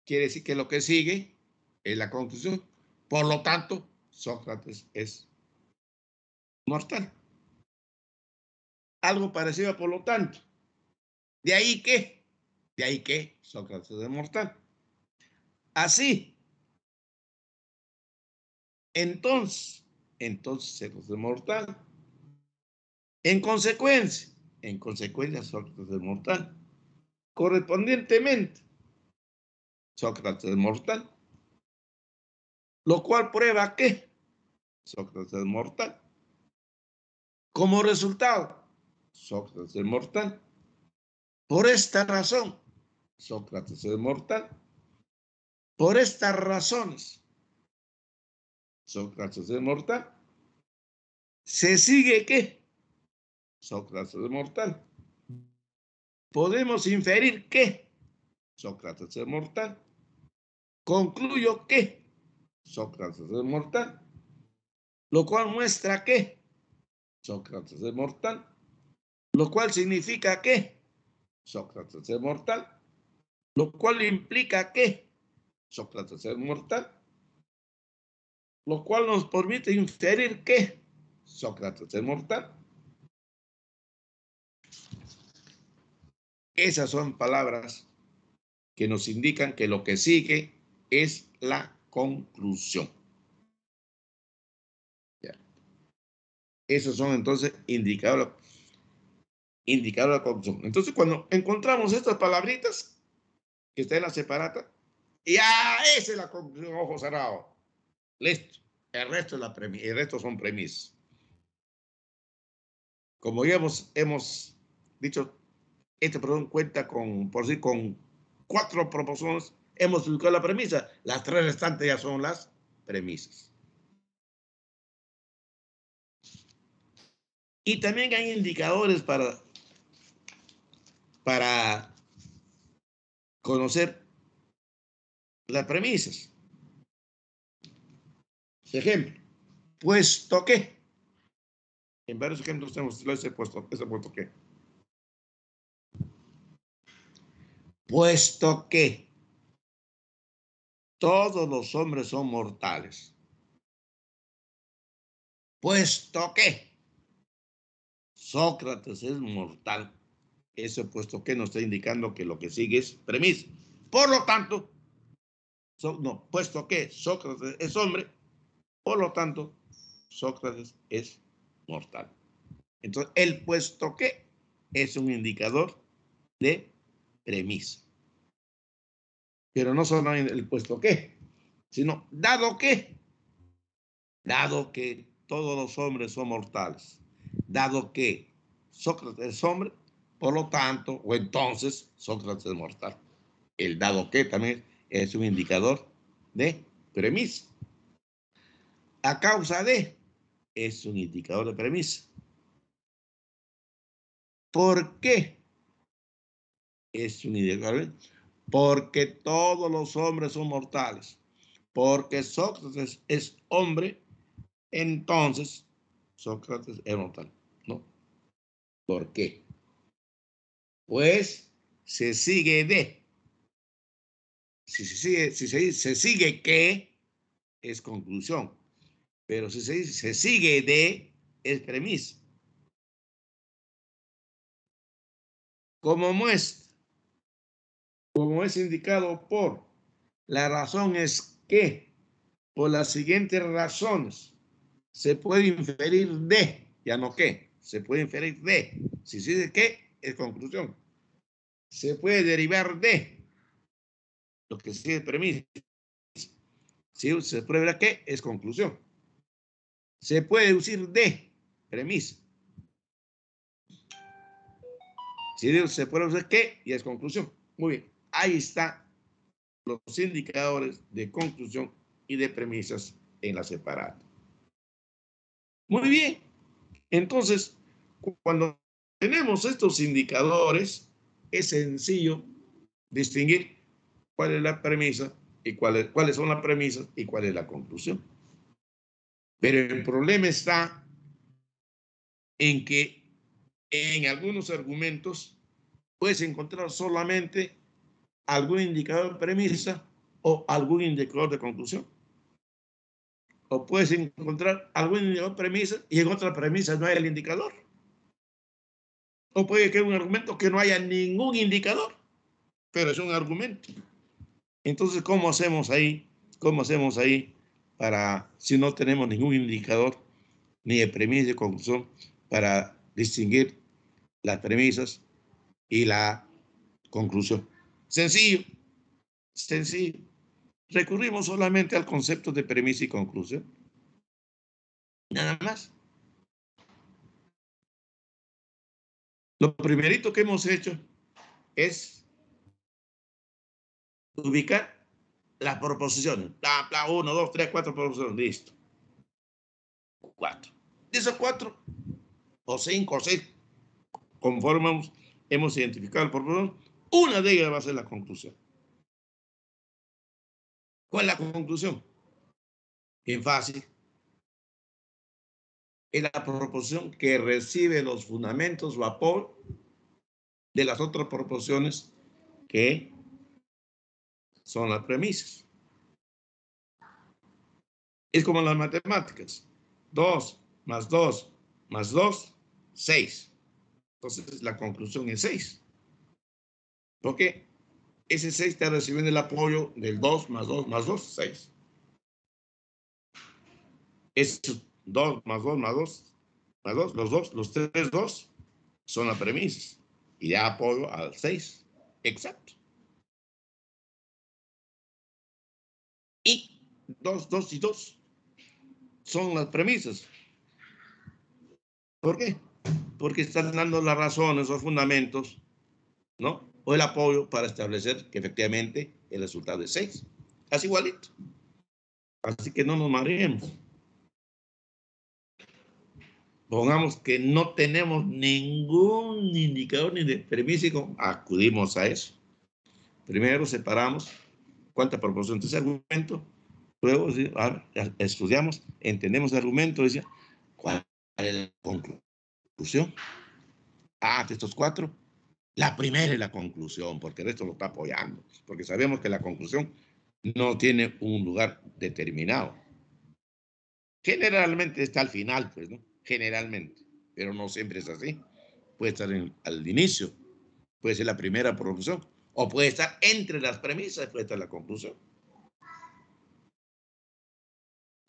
quiere decir que lo que sigue es la conclusión. Por lo tanto, Sócrates es mortal. Algo parecido a por lo tanto. ¿De ahí qué? De ahí que Sócrates es mortal. Así. Entonces Sócrates es mortal. En consecuencia, Sócrates es mortal. Correspondientemente, Sócrates es mortal. Lo cual prueba que Sócrates es mortal. Como resultado, Sócrates es mortal. Por esta razón, Sócrates es mortal. Por estas razones, Sócrates es mortal. ¿Se sigue qué? Sócrates es mortal. Podemos inferir que Sócrates es mortal. Concluyo que Sócrates es mortal. Lo cual muestra que Sócrates es mortal. Lo cual significa que Sócrates es mortal. Lo cual implica que Sócrates es mortal. Lo cual nos permite inferir que Sócrates es mortal. Esas son palabras que nos indican que lo que sigue es la conclusión. Ya. Esos son entonces indicadores de la conclusión. Entonces, cuando encontramos estas palabritas que está en la separata, ya esa es la conclusión, ojo cerrado. Listo. El resto son premisas. Como ya hemos dicho, este perdón cuenta con 4 proposiciones. Hemos ubicado la premisa. Las 3 restantes ya son las premisas. Y también hay indicadores para conocer las premisas. Ejemplo, puesto que. En varios ejemplos tenemos ese puesto que. Puesto que todos los hombres son mortales. Puesto que Sócrates es mortal. Ese puesto que nos está indicando que lo que sigue es premisa. Por lo tanto, puesto que Sócrates es hombre, por lo tanto, Sócrates es mortal. Entonces, el puesto que es un indicador de premisa. Pero no solo el puesto que, sino dado que todos los hombres son mortales, dado que Sócrates es hombre, por lo tanto, o entonces Sócrates es mortal. El dado que también es un indicador de premisa. A causa de es un indicador de premisa. ¿Por qué es un indicador? Porque todos los hombres son mortales. Porque Sócrates es hombre, entonces Sócrates es mortal. ¿No? ¿Por qué? Pues se sigue de. Si se sigue que es conclusión. Pero si se dice se sigue de es premisa. Como muestra, como es indicado por, la razón es que por las siguientes razones se puede inferir de, ya no que, se puede inferir de. Si se dice que es conclusión. Se puede derivar de lo que sigue es premisa. Si se prueba que es conclusión. se puede deducir de premisa. Si se puede deducir que, y es conclusión. Muy bien, ahí están los indicadores de conclusión y de premisas en la separada. Muy bien, entonces, cuando tenemos estos indicadores, es sencillo distinguir cuál es la premisa y cuáles son las premisas y cuál es la conclusión. Pero el problema está en que en algunos argumentos puedes encontrar solamente algún indicador de premisa o algún indicador de conclusión. O puedes encontrar algún indicador de premisa y en otra premisa no hay el indicador. O puede que haya un argumento que no haya ningún indicador, pero es un argumento. Entonces, ¿cómo hacemos ahí? ¿Cómo hacemos ahí para, si no tenemos ningún indicador, ni de premisa ni de conclusión, para distinguir las premisas y la conclusión? Sencillo, sencillo. Recurrimos solamente al concepto de premisa y conclusión. Nada más. Lo primerito que hemos hecho es ubicar las proposiciones. 1, 2, 3, 4 proposiciones. Listo. 4. De esos 4 o 5 o 6 conforme hemos identificado el proposición, una de ellas va a ser la conclusión. ¿Cuál es la conclusión? Bien fácil. Es la proposición que recibe los fundamentos o apoyo de las otras proposiciones que son las premisas. Es como las matemáticas. 2 más 2 más 2, 6. Entonces la conclusión es 6. ¿Por qué? Ese 6 está recibiendo el apoyo del 2 más 2 más 2, 6. Es 2 más 2 más 2 más 2, los 3 2 son las premisas. Y da apoyo al 6. Exacto. Y 2, 2 y 2 son las premisas. ¿Por qué? Porque están dando las razones o fundamentos, ¿no? O el apoyo para establecer que efectivamente el resultado es 6. Así igualito. Así que no nos mareemos. Pongamos que no tenemos ningún indicador ni de premisa, acudimos a eso. Primero separamos cuántas proposiciones de ese argumento, luego estudiamos, entendemos el argumento, decía, ¿cuál es la conclusión? De estos 4, la primera es la conclusión, porque el resto lo está apoyando, porque sabemos que la conclusión no tiene un lugar determinado. Generalmente está al final, pues, ¿no? Generalmente, pero no siempre es así. Puede estar al inicio, puede ser la primera proposición, o puede estar entre las premisas, puede estar la conclusión.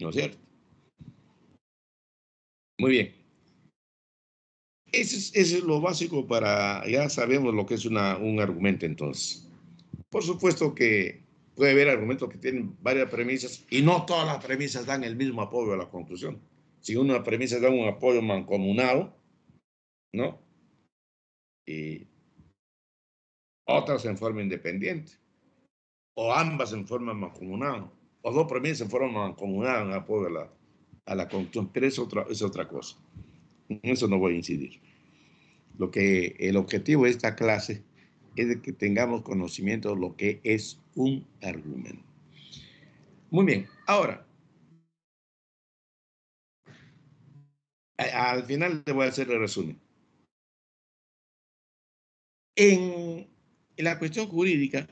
¿No es cierto? Muy bien. Ese es lo básico para, ya sabemos lo que es un argumento entonces. Por supuesto que puede haber argumentos que tienen varias premisas y no todas las premisas dan el mismo apoyo a la conclusión. Si una premisa da un apoyo mancomunado, ¿no? Y otras en forma independiente, o ambas en forma mancomunada, o dos premisas en forma mancomunada en apoyo a la conclusión, pero es otra cosa. En eso no voy a incidir. El objetivo de esta clase es de que tengamos conocimiento de lo que es un argumento. Muy bien, ahora, al final le voy a hacer el resumen. En la cuestión jurídica,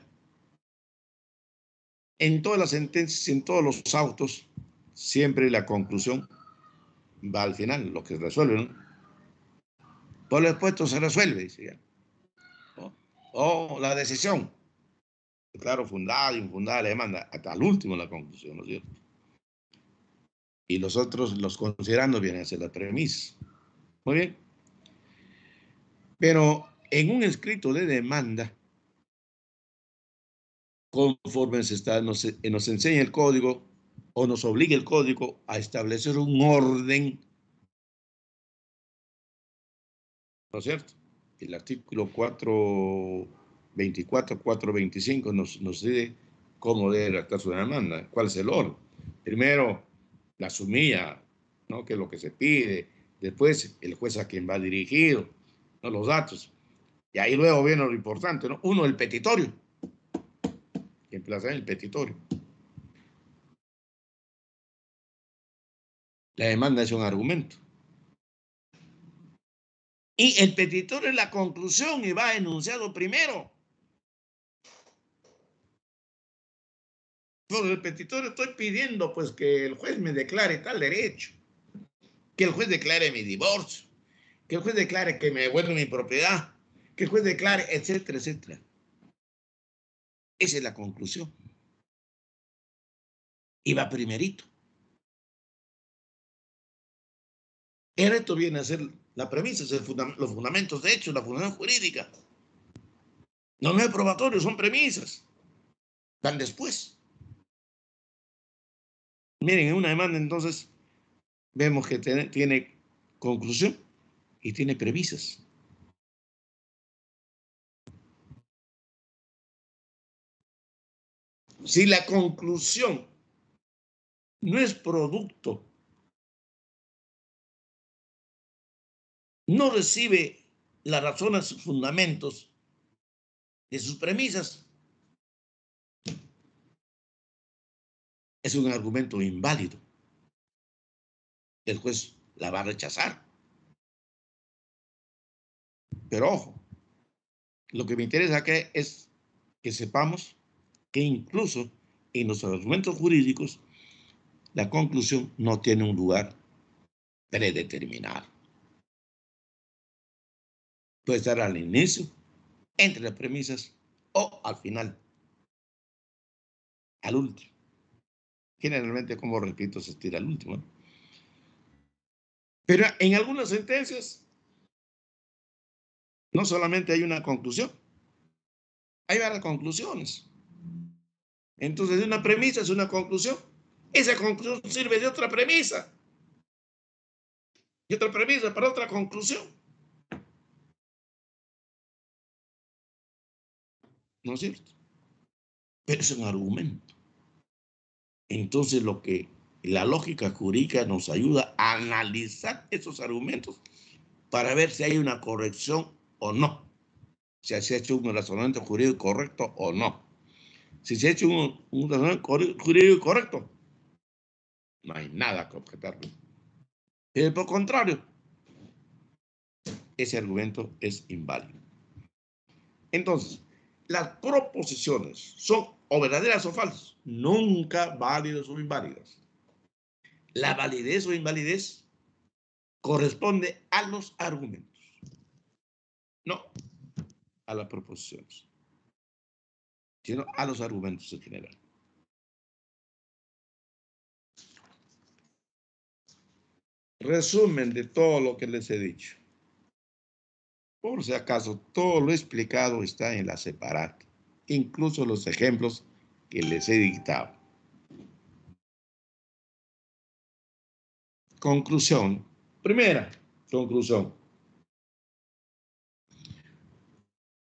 en todas las sentencias, en todos los autos, siempre la conclusión va al final, lo que resuelve, ¿no? Por lo expuesto se resuelve, dice ya. O la decisión, claro, fundada, infundada, la demanda, hasta el último la conclusión, ¿no es cierto? Y los otros, los considerando, vienen a ser la premisa. Muy bien. Pero en un escrito de demanda, conforme nos enseña el código, o nos obliga el código a establecer un orden, ¿no es cierto? El artículo 424, 425 nos dice cómo debe redactarse una demanda, cuál es el orden. Primero, la sumilla, ¿no? Que es lo que se pide. Después, el juez a quien va dirigido, ¿no? Los datos. Y ahí luego viene lo importante, ¿no? Uno, el petitorio. Que emplaza en el petitorio. La demanda es un argumento. Y el petitorio es la conclusión y va enunciado primero. Por el petitorio estoy pidiendo pues que el juez me declare tal derecho, que el juez declare mi divorcio, que el juez declare que me devuelva mi propiedad, que el juez declare, etcétera, etcétera. Esa es la conclusión. Y va primerito. El resto viene a ser la premisa, los fundamentos de hecho, la fundación jurídica. No es probatorio, son premisas. Van después. Miren, en una demanda entonces vemos que tiene conclusión y tiene premisas. Si la conclusión no es producto, no recibe las razones, sus fundamentos de sus premisas, es un argumento inválido. El juez la va a rechazar. Pero ojo, lo que me interesa aquí es que sepamos que incluso en los argumentos jurídicos la conclusión no tiene un lugar predeterminado. Puede estar al inicio, entre las premisas o al final, al último. Generalmente, como repito, se estira al último, ¿no? Pero en algunas sentencias no solamente hay una conclusión, hay varias conclusiones. Entonces, de una premisa es una conclusión. Esa conclusión sirve de otra premisa. Y otra premisa para otra conclusión. ¿No es cierto? Pero es un argumento. Entonces, lo que la lógica jurídica nos ayuda a analizar esos argumentos para ver si hay una corrección o no. Si se ha hecho un razonamiento jurídico correcto o no. Si se ha hecho un razonamiento jurídico correcto, no hay nada que objetarle. Por contrario, ese argumento es inválido. Entonces, las proposiciones son o verdaderas o falsas, nunca válidas o inválidas. La validez o invalidez corresponde a los argumentos, no a las proposiciones, sino a los argumentos en general. Resumen de todo lo que les he dicho. Por si acaso, todo lo explicado está en la separata, incluso los ejemplos que les he dictado. Conclusión. Primera conclusión.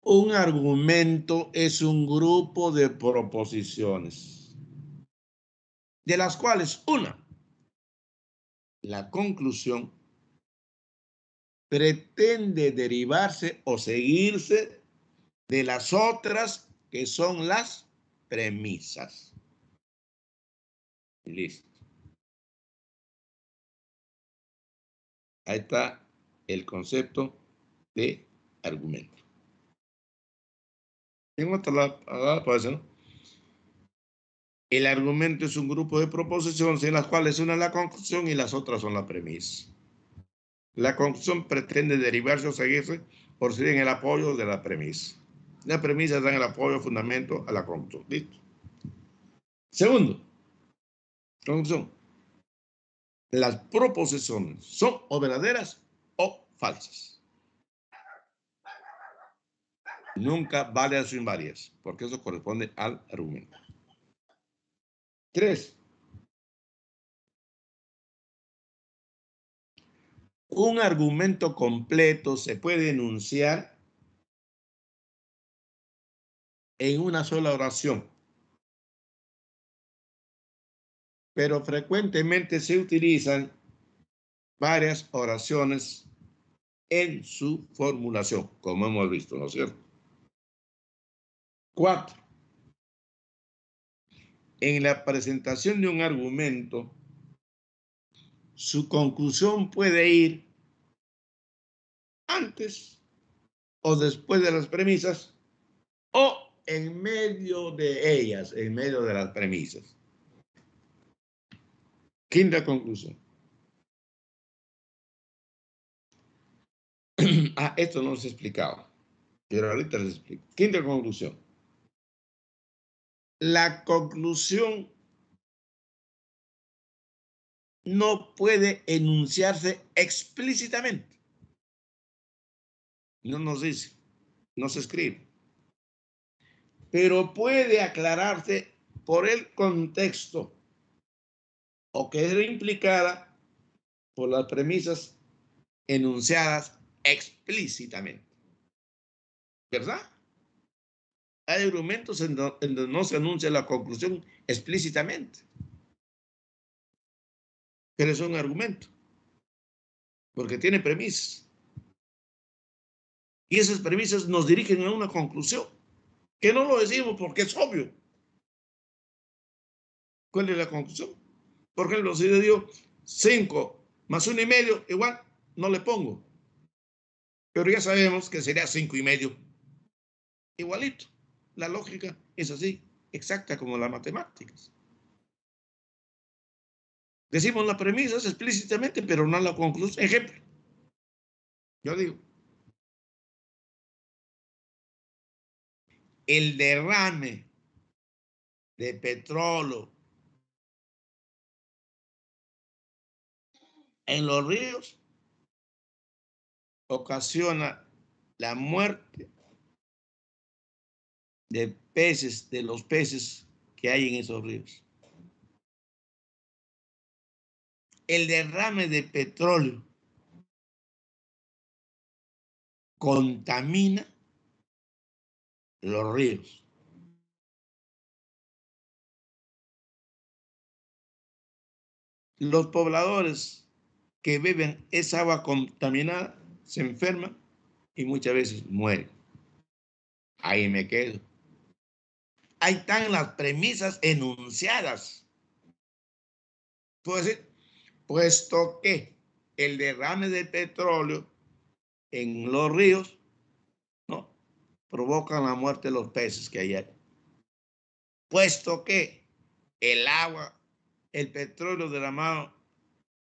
Un argumento es un grupo de proposiciones, de las cuales una, la conclusión, pretende derivarse o seguirse de las otras que son las premisas. Listo. Ahí está el concepto de argumento. En otra palabra, ¿no? El argumento es un grupo de proposiciones en las cuales una es la conclusión y las otras son la premisa. La conclusión pretende derivarse o seguirse por ser en el apoyo de la premisa. La premisa da el apoyo, fundamento a la conclusión. Listo. Segundo, conclusión. Las proposiciones son o verdaderas o falsas. Nunca válidas o inválidas, porque eso corresponde al argumento. 3. un argumento completo se puede enunciar en una sola oración, pero frecuentemente se utilizan varias oraciones en su formulación, como hemos visto, ¿no es cierto? 4. En la presentación de un argumento, su conclusión puede ir antes o después de las premisas o en medio de ellas, en medio de las premisas. Quinta conclusión. Esto no se explicaba, pero ahorita les explico. Quinta conclusión. La conclusión no puede enunciarse explícitamente. No nos dice, no se escribe. Pero puede aclararse por el contexto o quedar implicada por las premisas enunciadas explícitamente. ¿Verdad? Hay argumentos en donde no se anuncia la conclusión explícitamente. Pero es un argumento, porque tiene premisas. Y esas premisas nos dirigen a una conclusión, que no lo decimos porque es obvio. ¿Cuál es la conclusión? Por ejemplo, si yo digo 5 más 1,5 igual, no le pongo. Pero ya sabemos que sería 5,5. Igualito. La lógica es así, exacta como las matemáticas. Decimos las premisas explícitamente, pero no la conclusión. Ejemplo. Yo digo, el derrame de petróleo en los ríos ocasiona la muerte de peces, de los peces que hay en esos ríos. El derrame de petróleo contamina los ríos. Los pobladores que beben esa agua contaminada se enferman y muchas veces mueren. Ahí me quedo. Ahí están las premisas enunciadas. Puedo decir, puesto que el derrame de petróleo en los ríos, ¿no?, provocan la muerte de los peces que hay ahí. Puesto que el agua, el petróleo derramado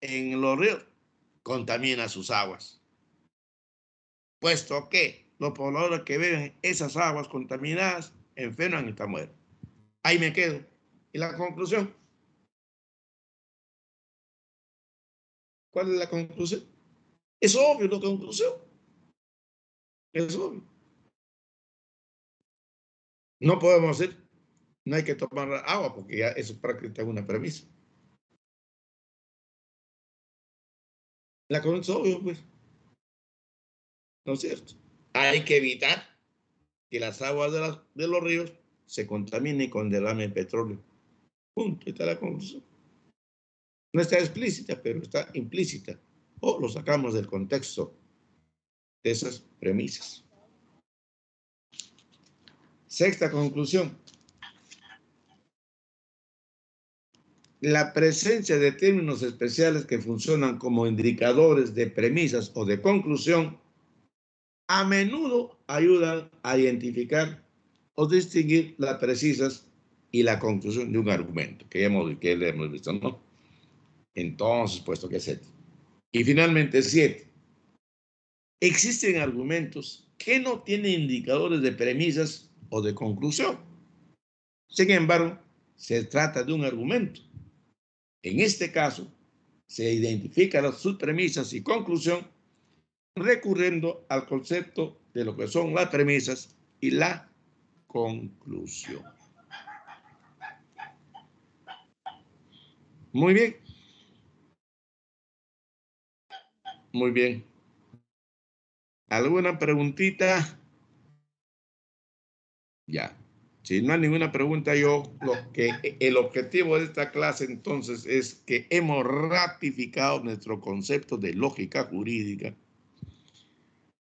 en los ríos contamina sus aguas. Puesto que los pobladores que beben esas aguas contaminadas enferman y están muertos. Ahí me quedo. ¿Y la conclusión? ¿Cuál es la conclusión? Es obvio la conclusión. Es obvio. No podemos decir, no hay que tomar agua porque ya eso prácticamente es una premisa. La conclusión es obvia, pues. ¿No es cierto? Hay que evitar que las aguas de los ríos se contaminen con derrame de petróleo. Punto. Esta es la conclusión. No está explícita, pero está implícita. O lo sacamos del contexto de esas premisas. Sexta conclusión. La presencia de términos especiales que funcionan como indicadores de premisas o de conclusión a menudo ayudan a identificar o distinguir las precisas y la conclusión de un argumento que le hemos visto, ¿no? Entonces, puesto que es 7. Y finalmente, 7. Existen argumentos que no tienen indicadores de premisas o de conclusión. Sin embargo, se trata de un argumento. En este caso, se identifican sus premisas y conclusión recurriendo al concepto de lo que son las premisas y la conclusión. Muy bien. Muy bien. ¿Alguna preguntita? Ya. Si no hay ninguna pregunta, el objetivo de esta clase entonces es que hemos ratificado nuestro concepto de lógica jurídica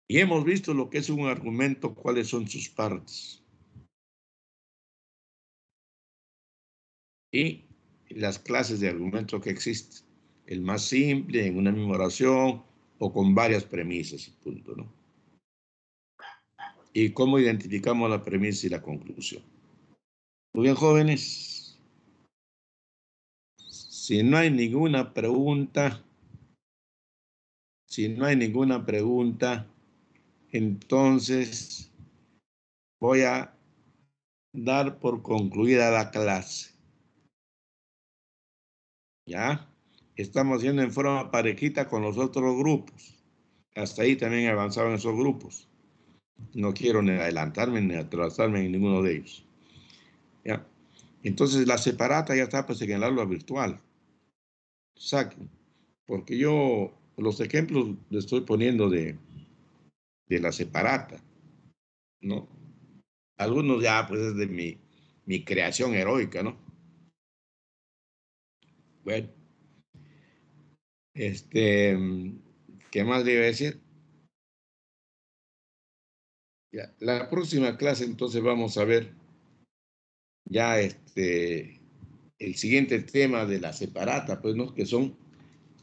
y hemos visto lo que es un argumento, cuáles son sus partes y las clases de argumento que existen. El más simple, en una misma oración o con varias premisas y punto, ¿no? Y cómo identificamos la premisa y la conclusión. Muy bien, jóvenes. Si no hay ninguna pregunta, entonces voy a dar por concluida la clase. ¿Ya? Estamos haciendo en forma parejita con los otros grupos. Hasta ahí también avanzaban esos grupos. No quiero ni adelantarme ni atrasarme en ninguno de ellos. ¿Ya? Entonces la separata ya está pues en el aula virtual. Saquen. Porque yo los ejemplos les estoy poniendo de la separata, ¿no? Algunos ya pues es de mi creación heroica, ¿no? Bueno, ¿qué más le iba a decir? Ya, la próxima clase entonces vamos a ver ya el siguiente tema de la separata, pues, ¿no? Que son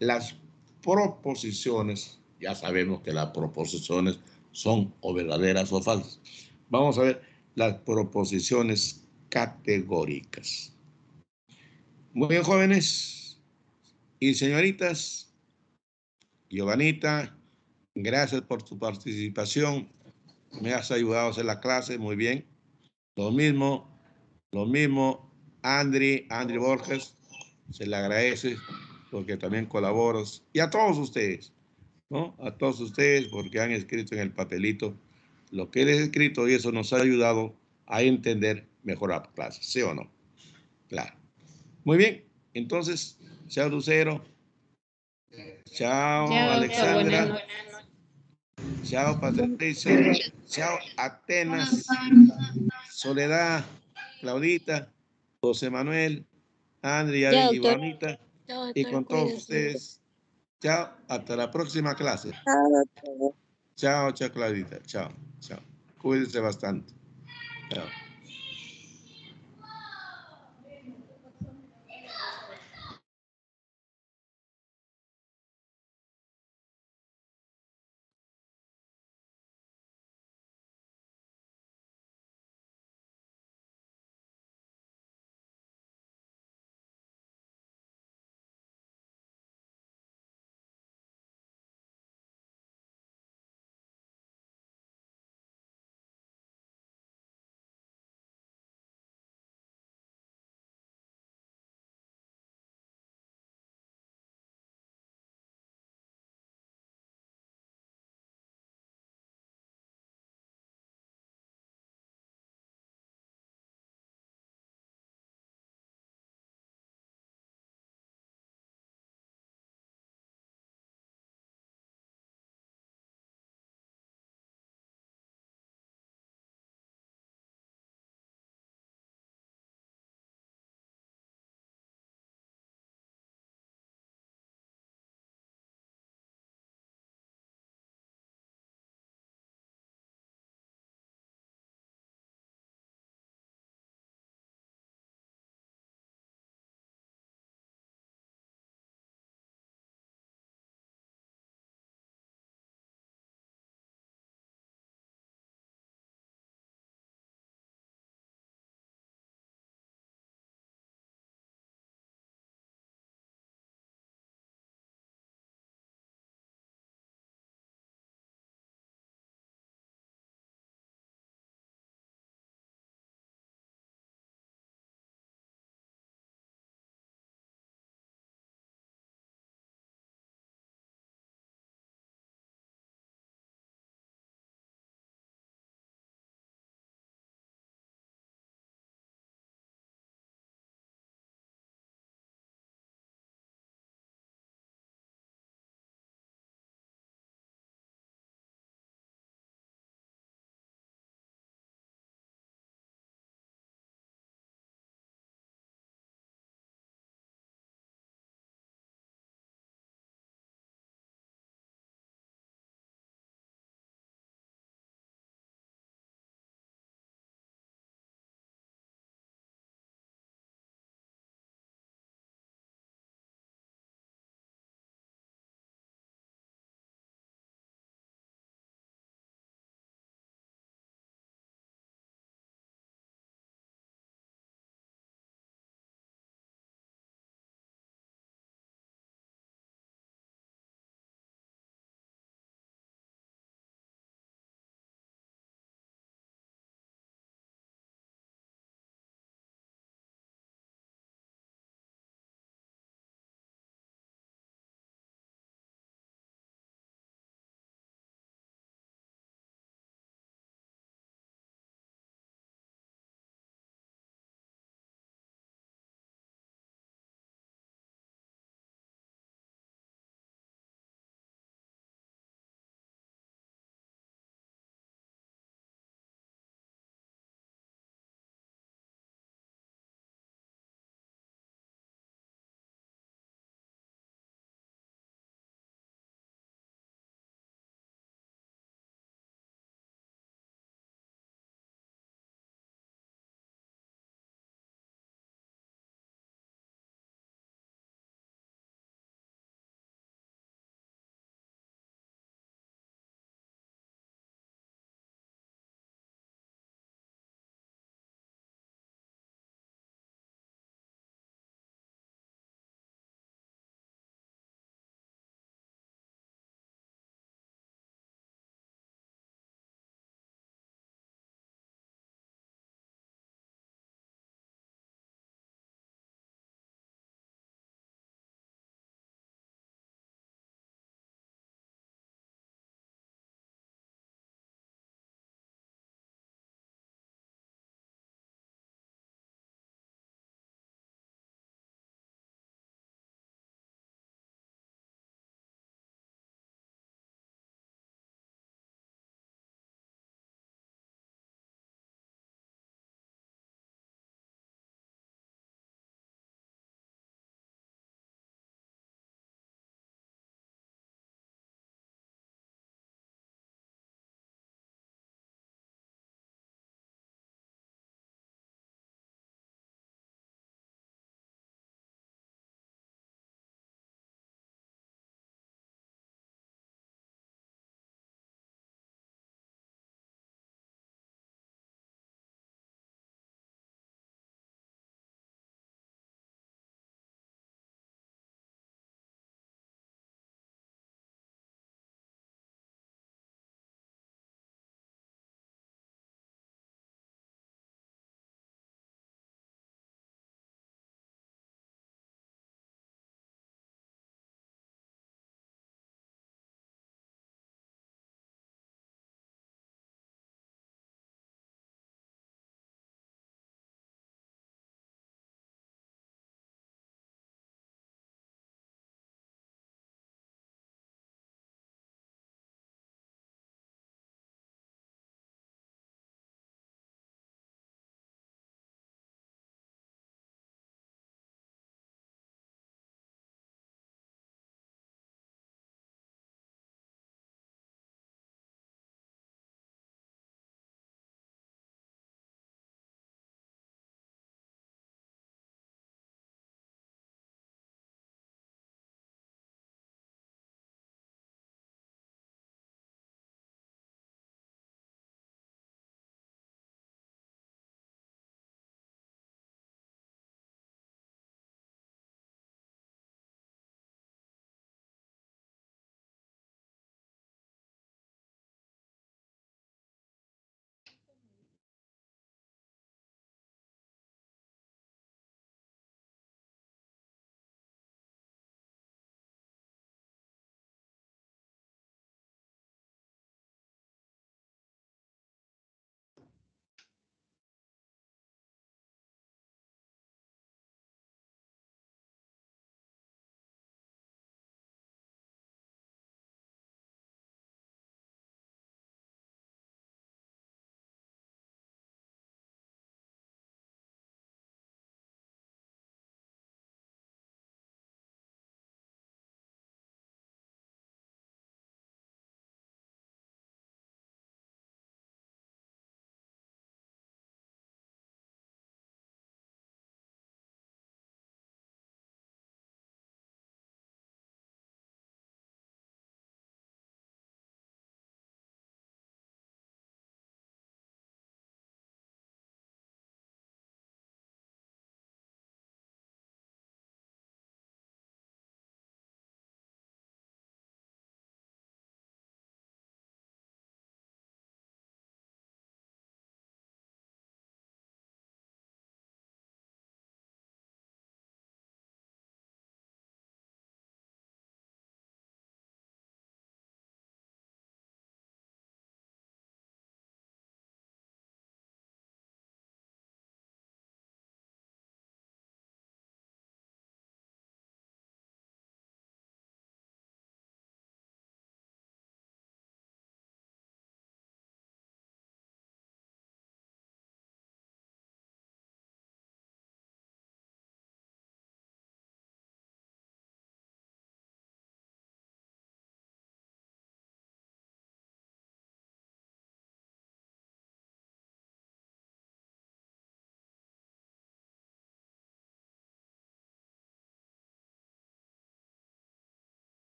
las proposiciones. Ya sabemos que las proposiciones son o verdaderas o falsas. Vamos a ver las proposiciones categóricas. Muy bien, jóvenes y señoritas. Giovanita, gracias por tu participación. Me has ayudado a hacer la clase muy bien. Lo mismo, Andri Borges, se le agradece porque también colaboras. Y a todos ustedes, ¿no? A todos ustedes porque han escrito en el papelito lo que les he escrito y eso nos ha ayudado a entender mejor la clase, ¿sí o no? Claro. Muy bien, entonces, chao Lucero, chao Ya, doctor, buenas Alexandra, noches. chao Patricia, chao Atenas, Soledad, Claudita, José Manuel, Andrea Ya, y doctor. Juanita, Chao, y doctor, con todos cuídese. ustedes. Chao, hasta la próxima clase. Chao, chao, Claudita. Chao, chao. Cuídense bastante. Chao.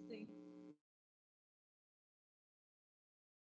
Sí.